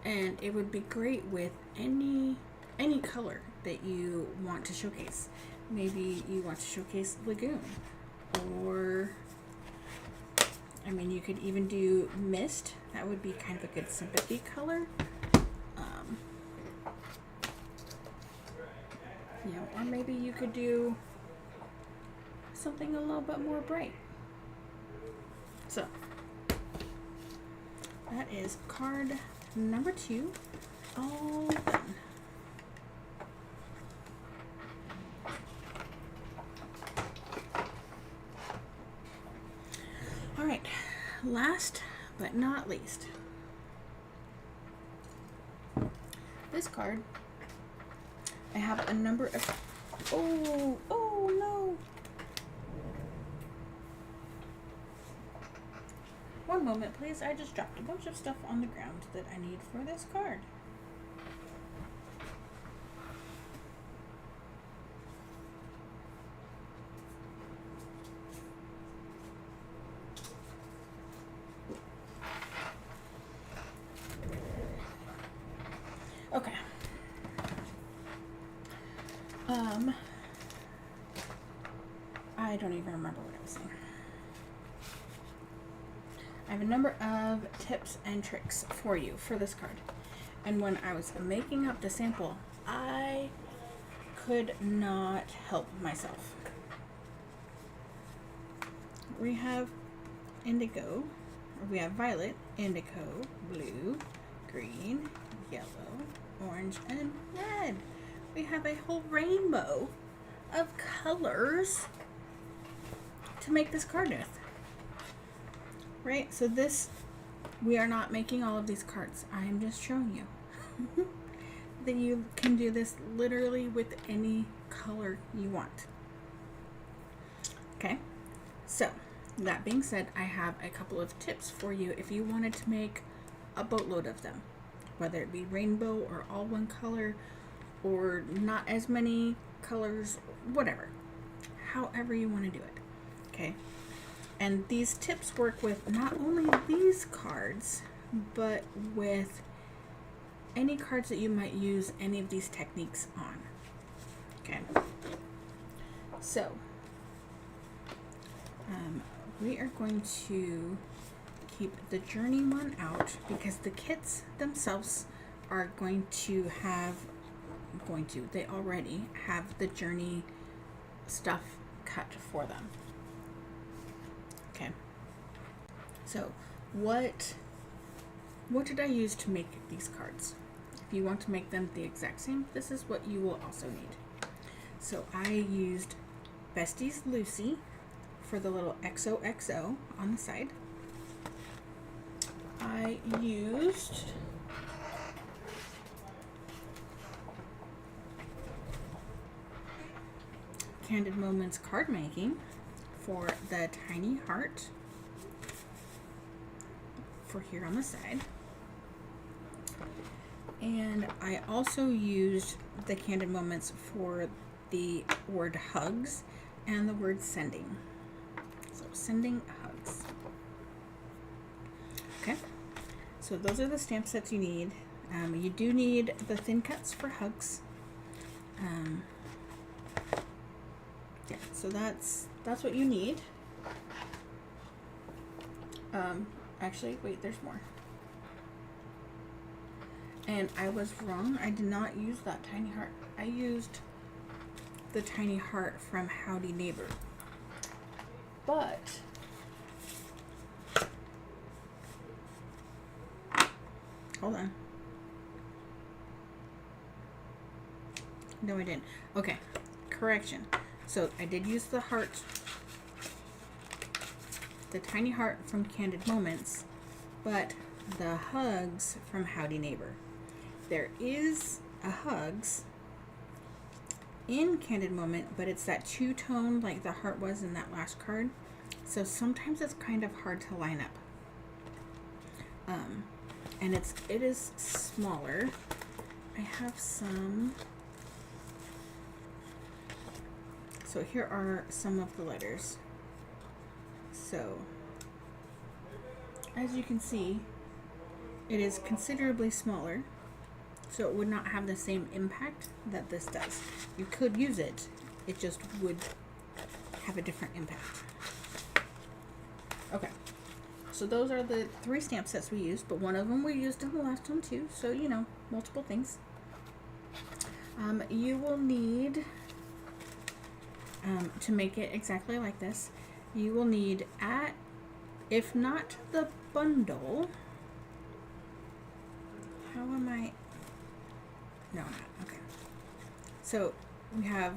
and it would be great with any color that you want to showcase. Maybe you want to showcase Lagoon, or I mean, you could even do Mist. That would be kind of a good sympathy color. You know, or maybe you could do something a little bit more bright. So that is card number 2, all done. All right, last but not least, this card, I have a number of, oh no. One moment, please. I just dropped a bunch of stuff on the ground that I need for this card. Okay. I don't even remember what I was saying. I have a number of tips and tricks for you for this card. And when I was making up the sample, I could not help myself. We have indigo, or we have violet, indigo, blue, green, yellow, orange, and red. We have a whole rainbow of colors to make this card with. Right? So this, we are not making all of these cards. I am just showing you that you can do this literally with any color you want. Okay? So, that being said, I have a couple of tips for you if you wanted to make a boatload of them. Whether it be rainbow or all one color or not as many colors, whatever. However you want to do it. Okay? And these tips work with not only these cards, but with any cards that you might use any of these techniques on. Okay. So, we are going to keep the journey one out because the kits themselves are they already have the journey stuff cut for them. Okay. So, what did I use to make these cards? If you want to make them the exact same, this is what you will also need. So, I used Bestie's Lucy for the little XOXO on the side. I used Candid Moments card making for the tiny heart for here on the side. And I also used the Candid Moments for the word hugs and the word sending. So sending hugs. Okay. So those are the stamp sets you need. You do need the thin cuts for hugs. Yeah, so that's what you need. Actually, wait, there's more. And I was wrong. I did not use that tiny heart. I used the tiny heart from Howdy Neighbor. But hold on. No, I didn't. Okay, correction. So I did use the heart, the tiny heart from Candid Moments, but the hugs from Howdy Neighbor. There is a hugs in Candid Moment, but it's that two-tone like the heart was in that last card. So sometimes it's kind of hard to line up. And it is smaller. I have some So here are some of the letters. So as you can see, it is considerably smaller, so it would not have the same impact that this does. You could use it, it just would have a different impact. Okay, so those are the 3 stamp sets we used, but one of them we used in the last one too, so you know, multiple things. You will need, to make it exactly like this, you will need, if not the bundle, how am I, no, not, okay. So we have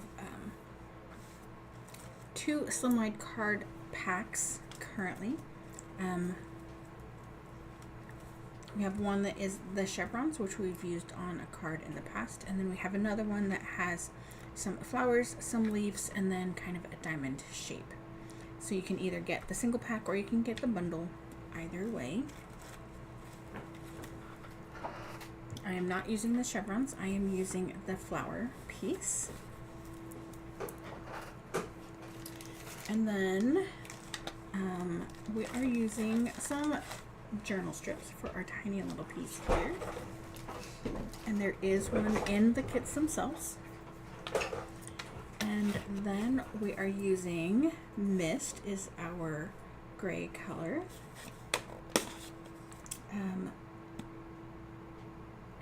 2 Slimline card packs currently. We have one that is the chevrons, which we've used on a card in the past, and then we have another one that has some flowers, some leaves, and then kind of a diamond shape. So you can either get the single pack or you can get the bundle, either way. I am not using the chevrons, I am using the flower piece. And then we are using some journal strips for our tiny little piece here. And there is one in the kits themselves. And then we are using Mist, is our gray color.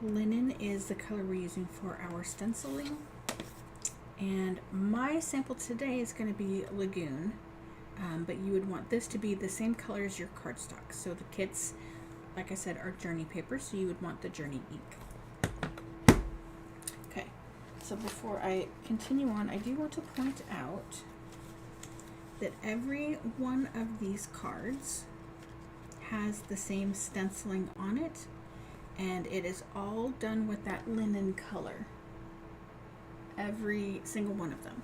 Linen is the color we're using for our stenciling. And my sample today is going to be Lagoon, but you would want this to be the same color as your cardstock. So the kits, like I said, are Journey paper, so you would want the Journey ink. Okay, so before I continue on, I do want to point out that every one of these cards has the same stenciling on it, and it is all done with that linen color. Every single one of them.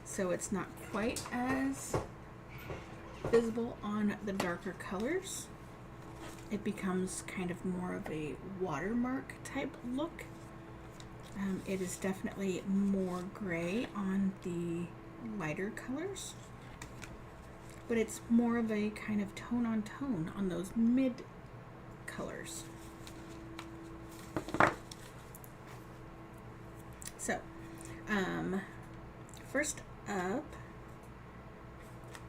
So it's not quite as visible on the darker colors. It becomes kind of more of a watermark type look. It is definitely more gray on the lighter colors, but it's more of a kind of tone on tone on those mid colors. So first up,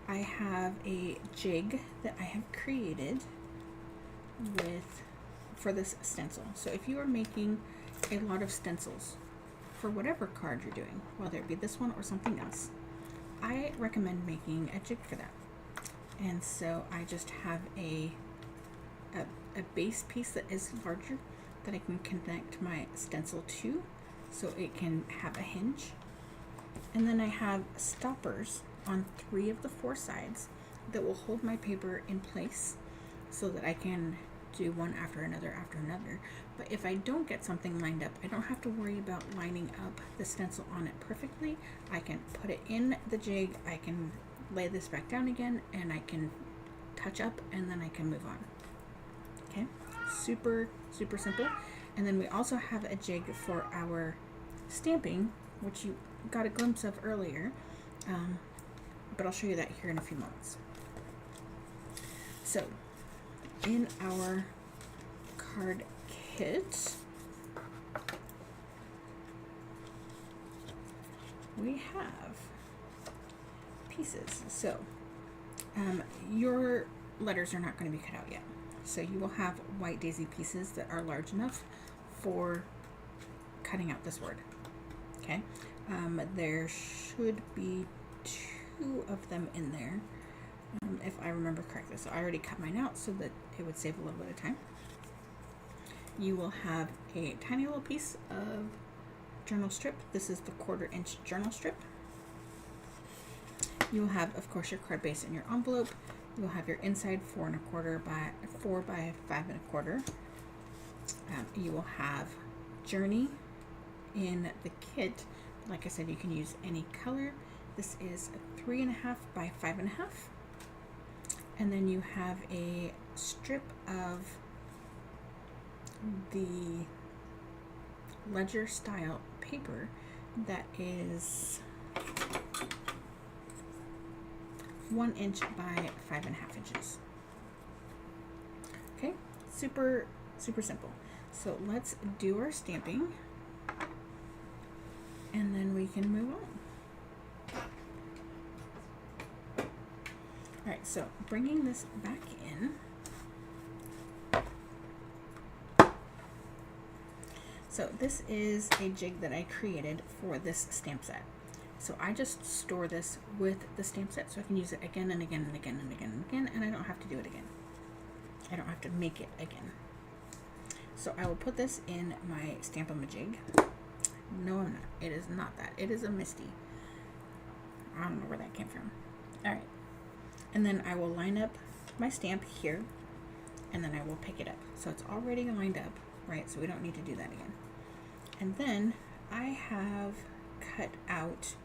I have a jig that I have created for this stencil. So if you are making a lot of stencils for whatever card you're doing, whether it be this one or something else, I recommend making a jig for that. And so I just have a base piece that is larger that I can connect my stencil to, so it can have a hinge. And then I have stoppers on 3 of the 4 sides that will hold my paper in place so that I can do one after another after another. But if I don't get something lined up, I don't have to worry about lining up the stencil on it perfectly. I can put it in the jig, I can lay this back down again, and I can touch up, and then I can move on. Okay, super, super simple. And then we also have a jig for our stamping, which you got a glimpse of earlier, but I'll show you that here in a few moments. So in our card kit, we have pieces. So your letters are not going to be cut out yet, so you will have white daisy pieces that are large enough for cutting out this word. Okay, there should be 2 of them in there, if I remember correctly. So I already cut mine out so that it would save a little bit of time. You will have a tiny little piece of journal strip. This is the 1/4 inch journal strip. You will have, of course, your card base and your envelope. You will have your inside 4 1/4 by 4 by 5 1/4. You will have Journey in the kit. Like I said, you can use any color. This is 3 1/2 by 5 1/2. And then you have a strip of the ledger style paper that is 1 inch by 5.5 inches. Okay, super simple. So let's do our stamping and then we can move on. Alright, so bringing this back in. So this is a jig that I created for this stamp set. So I just store this with the stamp set so I can use it again and again and again and again and again, and I don't have to do it again. I don't have to make it again. So I will put this in my Stamp-A-Majig. No, I'm not. It is not that. It is a Misty. I don't know where that came from. Alright. And then I will line up my stamp here, and then I will pick it up. So it's already lined up, right? So we don't need to do that again. And then I have cut out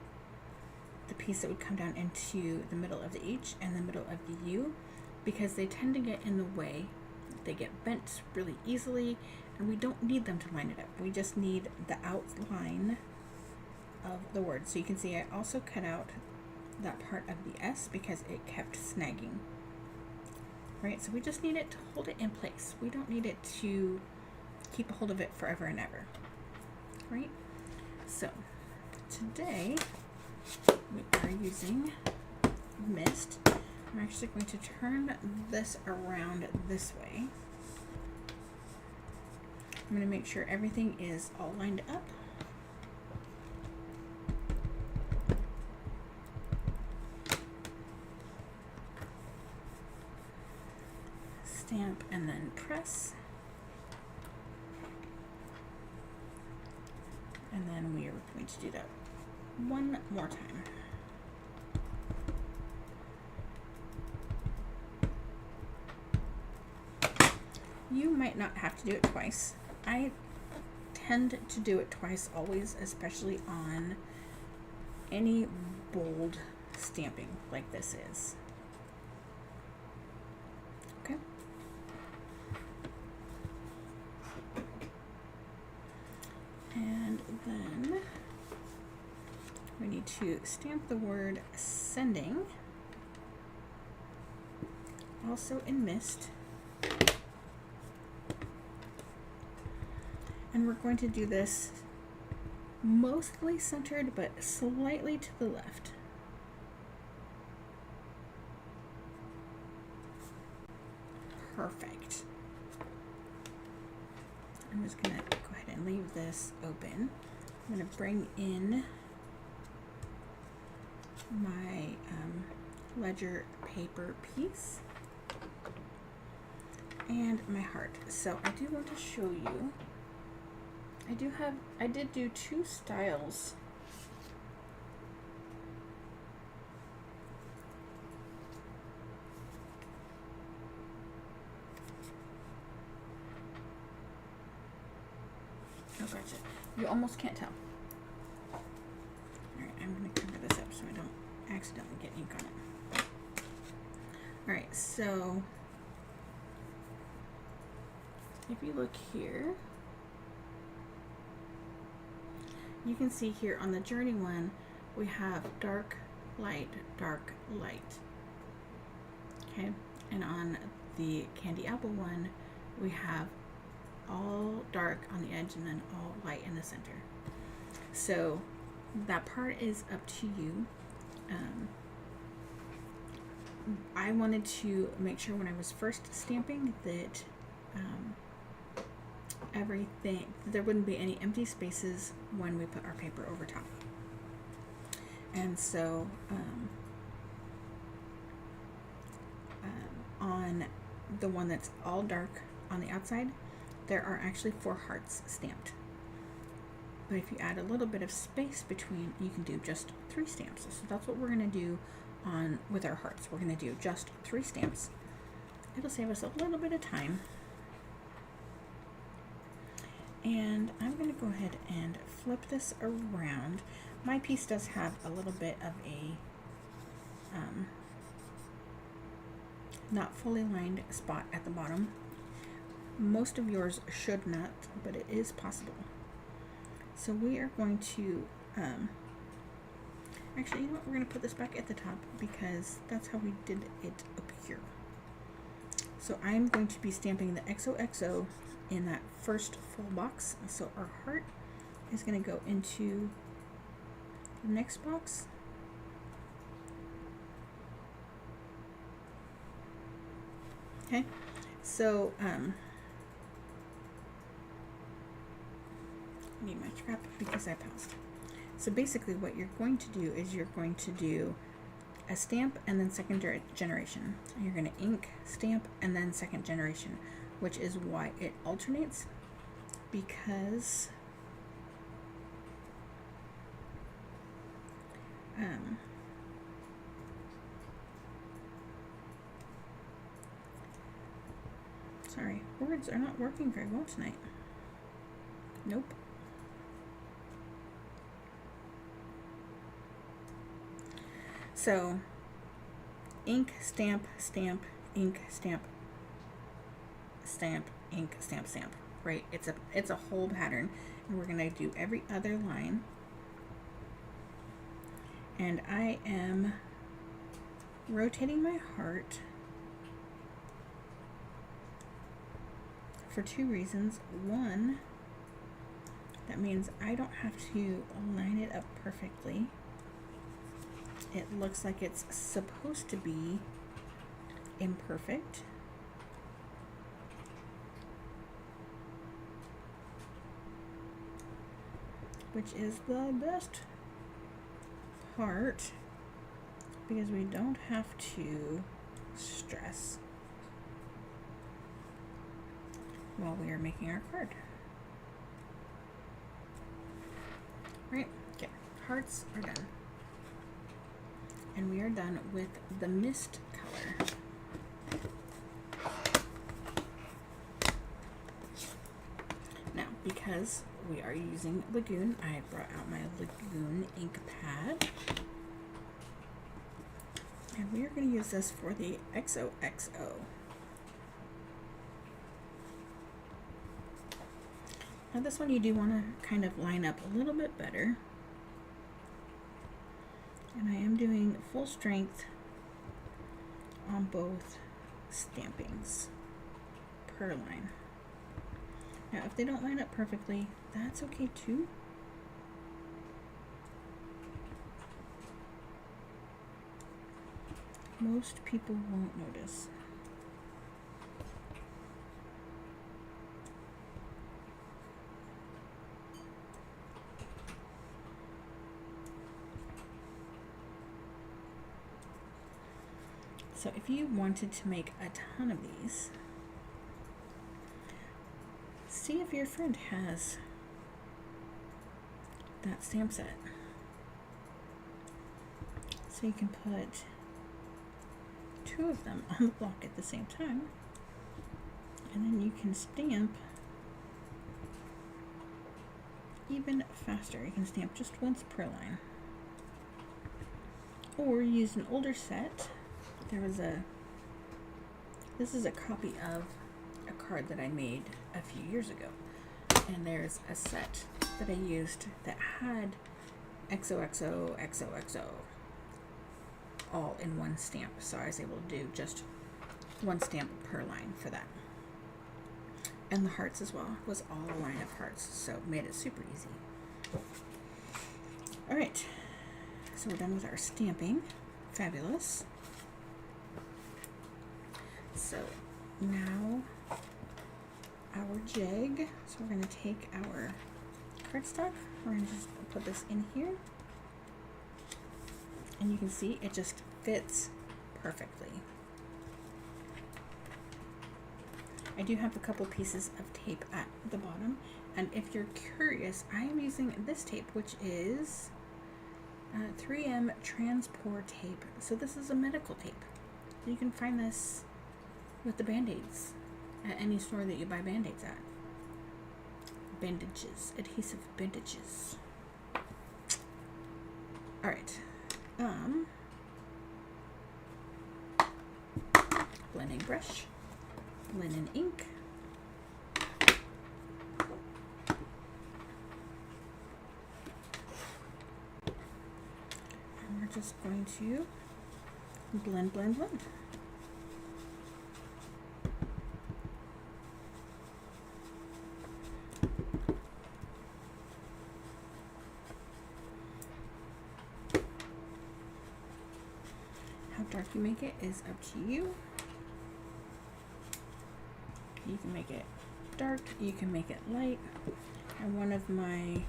the piece that would come down into the middle of the H and the middle of the U, because they tend to get in the way. They get bent really easily, and we don't need them to line it up. We just need the outline of the word. So you can see I also cut out that part of the S because it kept snagging. Right, so we just need it to hold it in place. We don't need it to keep a hold of it forever and ever. Right? So today we are using Mist. I'm actually going to turn this around this way. I'm going to make sure everything is all lined up. Stamp and then press. And then we are going to do that one more time. You might not have to do it twice. I tend to do it twice always, especially on any bold stamping like this is. Okay. And then we need to stamp the word sending, also in Mist. And we're going to do this mostly centered, but slightly to the left. Perfect. I'm just going to go ahead and leave this open. I'm going to bring in my ledger paper piece and my heart. So I do want to show you, I did do 2 styles. Oh, gotcha. You almost can't tell. Alright, I'm going to cover this up so I don't accidentally get ink on it. Alright, so if you look here, you can see here on the Journey one, we have dark, light, dark, light. Okay, and on the Candy Apple one, we have all dark on the edge and then all light in the center. So that part is up to you. I wanted to make sure when I was first stamping that everything, there wouldn't be any empty spaces when we put our paper over top. And so on the one that's all dark on the outside, there are actually 4 hearts stamped. But if you add a little bit of space between, you can do just 3 stamps. So that's what we're going to do with our hearts. We're going to do just 3 stamps. It'll save us a little bit of time. And I'm going to go ahead and flip this around. My piece does have a little bit of a not fully lined spot at the bottom. Most of yours should not, but it is possible. So we are going to Actually, you know what? We're going to put this back at the top because that's how we did it up here. So I'm going to be stamping the XOXO in that first full box. So our heart is going to go into the next box. Okay, so I need my scrap because I paused. So basically what you're going to do is you're going to do a stamp and then second generation. And you're going to ink, stamp, and then second generation, which is why it alternates, because sorry, words are not working very well tonight. Nope. So, ink, stamp, stamp, ink, stamp, stamp, ink, stamp, stamp. Right? It's a whole pattern, and we're gonna do every other line. And I am rotating my heart for two reasons. One, that means I don't have to line it up perfectly. It looks like it's supposed to be imperfect. Which is the best part, because we don't have to stress while we are making our card. Right? Okay, hearts are done. And we are done with the mist color. Now, because we are using Lagoon, I brought out my Lagoon ink pad. And we are going to use this for the XOXO. Now this one you do want to kind of line up a little bit better. And I am doing full strength on both stampings per line. Now if they don't line up perfectly, that's okay too. Most people won't notice. So if you wanted to make a ton of these, see if your friend has that stamp set. So you can put two of them on the block at the same time, and then you can stamp even faster. You can stamp just once per line, or use an older set. This is a copy of a card that I made a few years ago, and there's a set that I used that had XOXO, XOXO all in one stamp, so I was able to do just one stamp per line for that. And the hearts as well was all a line of hearts, so it made it super easy. Alright, so we're done with our stamping. Fabulous. So now our jig. So we're going to take our cardstock, we're going to just put this in here, and you can see it just fits perfectly. I do have a couple pieces of tape at the bottom, and if you're curious, I am using this tape, which is 3M Transport tape. So this is a medical tape. You can find this with the Band-Aids at any store that you buy Band-Aids at. Bandages, adhesive bandages. Alright. Blending brush, linen ink, just going to blend, blend, blend. How dark you make it is up to you. You can make it dark, you can make it light. And one of my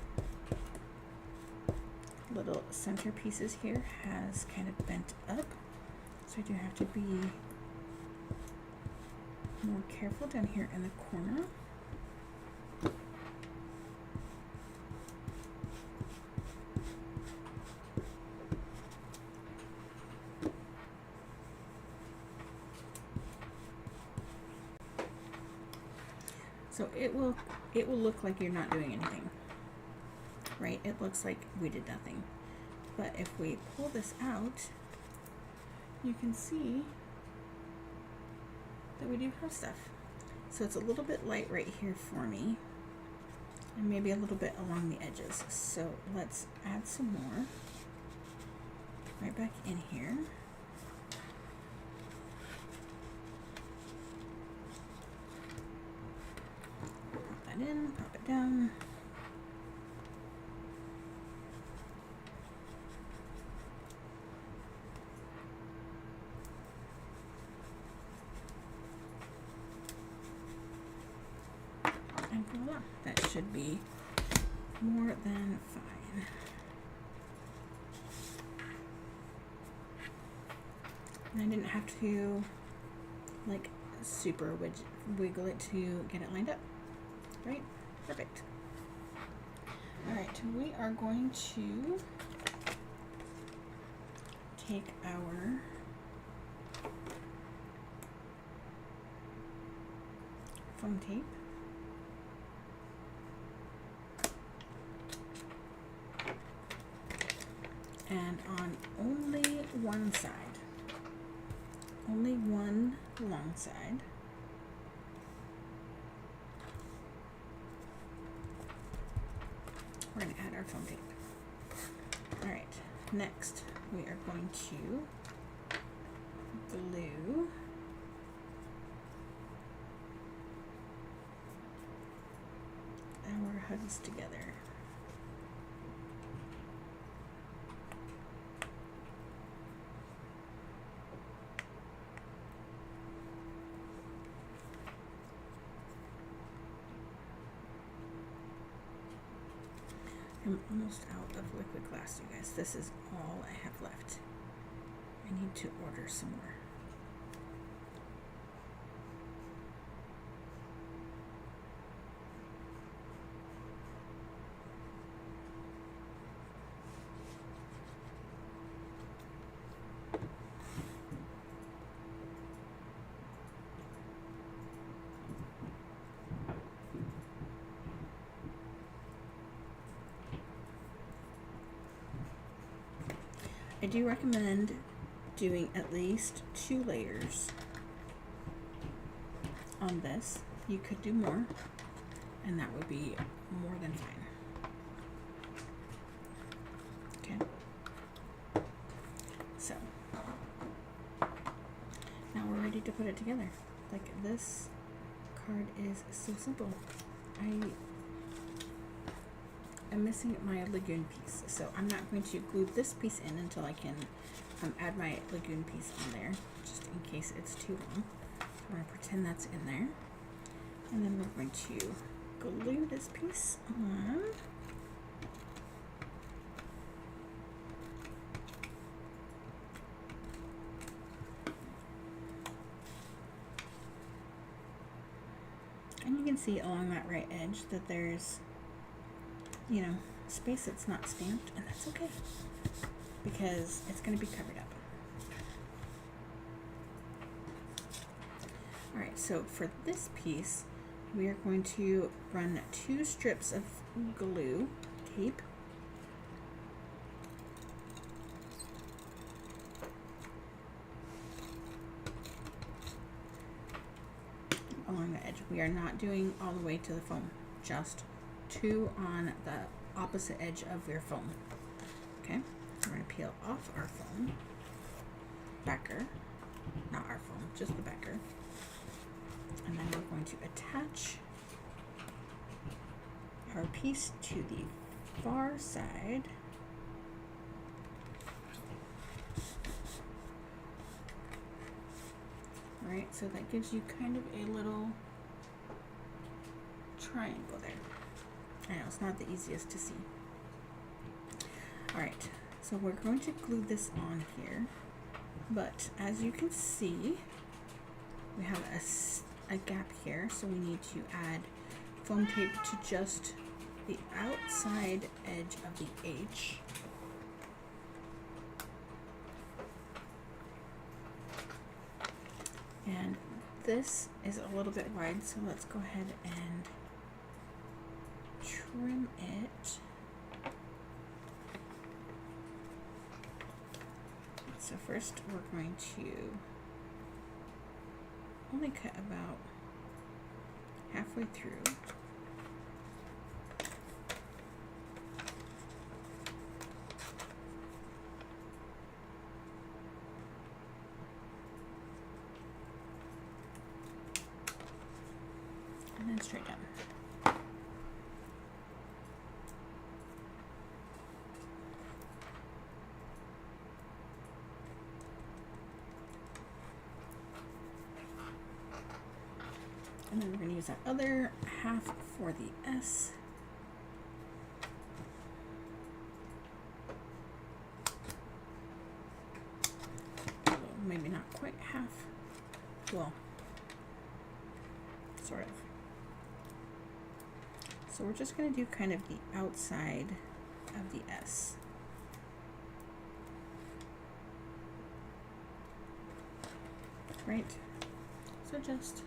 little center pieces here has kind of bent up, so I do have to be more careful down here in the corner. So it will look like you're not doing anything, right? It looks like we did nothing. But if we pull this out, you can see that we do have stuff. So it's a little bit light right here for me, and maybe a little bit along the edges. So let's add some more right back in here. In, pop it down. And voila, that should be more than fine. And I didn't have to like super wiggle it to get it lined up. Right? Perfect. Alright, we are going to take our foam tape and on only one side, only one long side, we're going to add our foam tape. Alright, next we are going to glue our hugs together. I'm almost out of liquid glass, you guys. This is all I have left. I need to order some more. I do recommend doing at least 2 layers on this. You could do more, and that would be more than fine. Okay. So, now we're ready to put it together. Like, this card is so simple. I'm missing my lagoon piece, so I'm not going to glue this piece in until I can add my lagoon piece on there, just in case it's too long. So I'm going to pretend that's in there, and then we're going to glue this piece on. And you can see along that right edge that there's, you know, space that's not stamped, and that's okay because it's going to be covered up. Alright, so for this piece we are going to run 2 strips of glue tape along the edge. We are not doing all the way to the foam, just 2 on the opposite edge of your foam. Okay, we're going to peel off our foam backer, not our foam, just the backer. And then we're going to attach our piece to the far side. Right, so that gives you kind of a little triangle there. I know it's not the easiest to see. All right, so we're going to glue this on here, but as you can see, we have a gap here, so we need to add foam tape to just the outside edge of the H. And this is a little bit wide, so let's go ahead and trim it. So first we're going to only cut about halfway through. And then straight down. And then we're going to use that other half for the S. Although maybe not quite half. Well, sort of. So we're just going to do kind of the outside of the S. Right? So just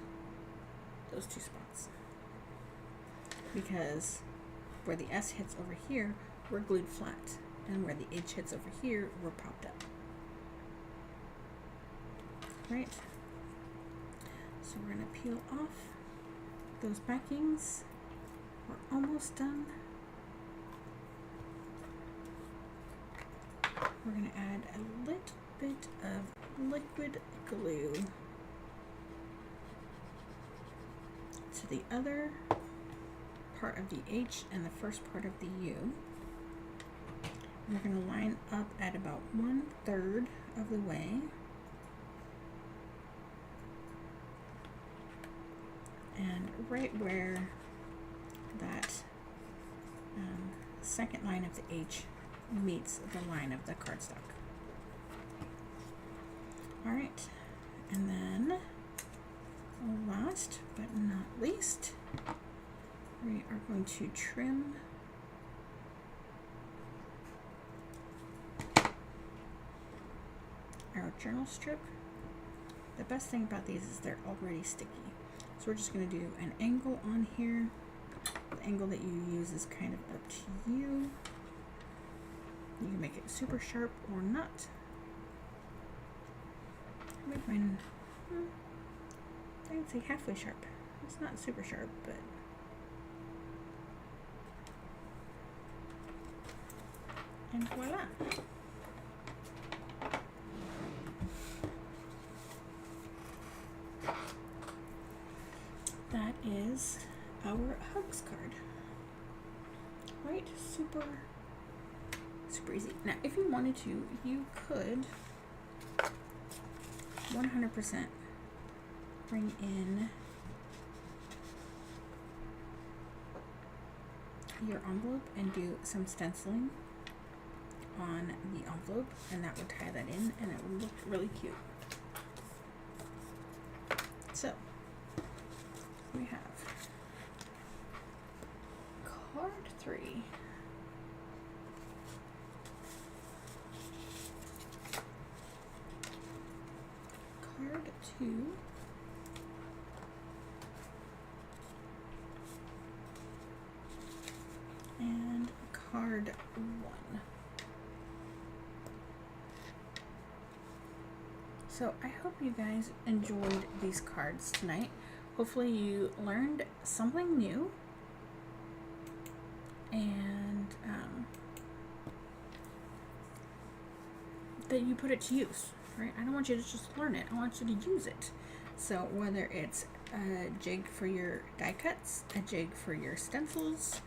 those two spots, because where the S hits over here, we're glued flat, and where the H hits over here, we're popped up. Right? So we're going to peel off those backings. We're almost done. We're going to add a little bit of liquid glue to the other part of the H and the first part of the U. And we're going to line up at about 1/3 of the way. And right where that second line of the H meets the line of the cardstock. All right, and then last but not least, we are going to trim our journal strip. The best thing about these is they're already sticky. So we're just going to do an angle on here. The angle that you use is kind of up to you. You can make it super sharp or not. I make mine, I would say halfway sharp. It's not super sharp, but and voila. That is our hugs card. Right? Super easy. Now, if you wanted to, you could 100% bring in your envelope and do some stenciling on the envelope, and that would tie that in, and it would look really cute. So we have card 3, card 2, and card 1. So I hope you guys enjoyed these cards tonight. Hopefully you learned something new, and that you put it to use, right? I don't want you to just learn it. I want you to use it. So whether it's a jig for your die cuts, a jig for your stencils,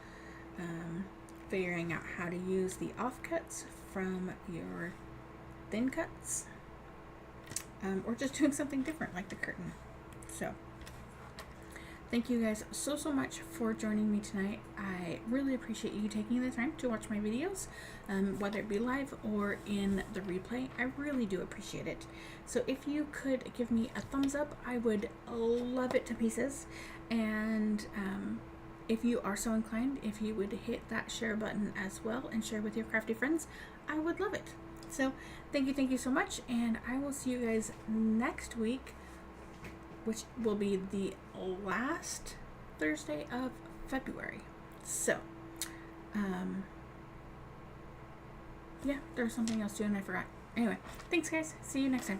figuring out how to use the offcuts from your thin cuts, or just doing something different like the curtain. So thank you guys so much for joining me tonight. I really appreciate you taking the time to watch my videos, whether it be live or in the replay. I really do appreciate it. So if you could give me a thumbs up, I would love it to pieces. And if you are so inclined, if you would hit that share button as well and share with your crafty friends, I would love it. So thank you so much, and I will see you guys next week, which will be the last Thursday of February. So, yeah, there was something else too and I forgot. Anyway, thanks guys. See you next time.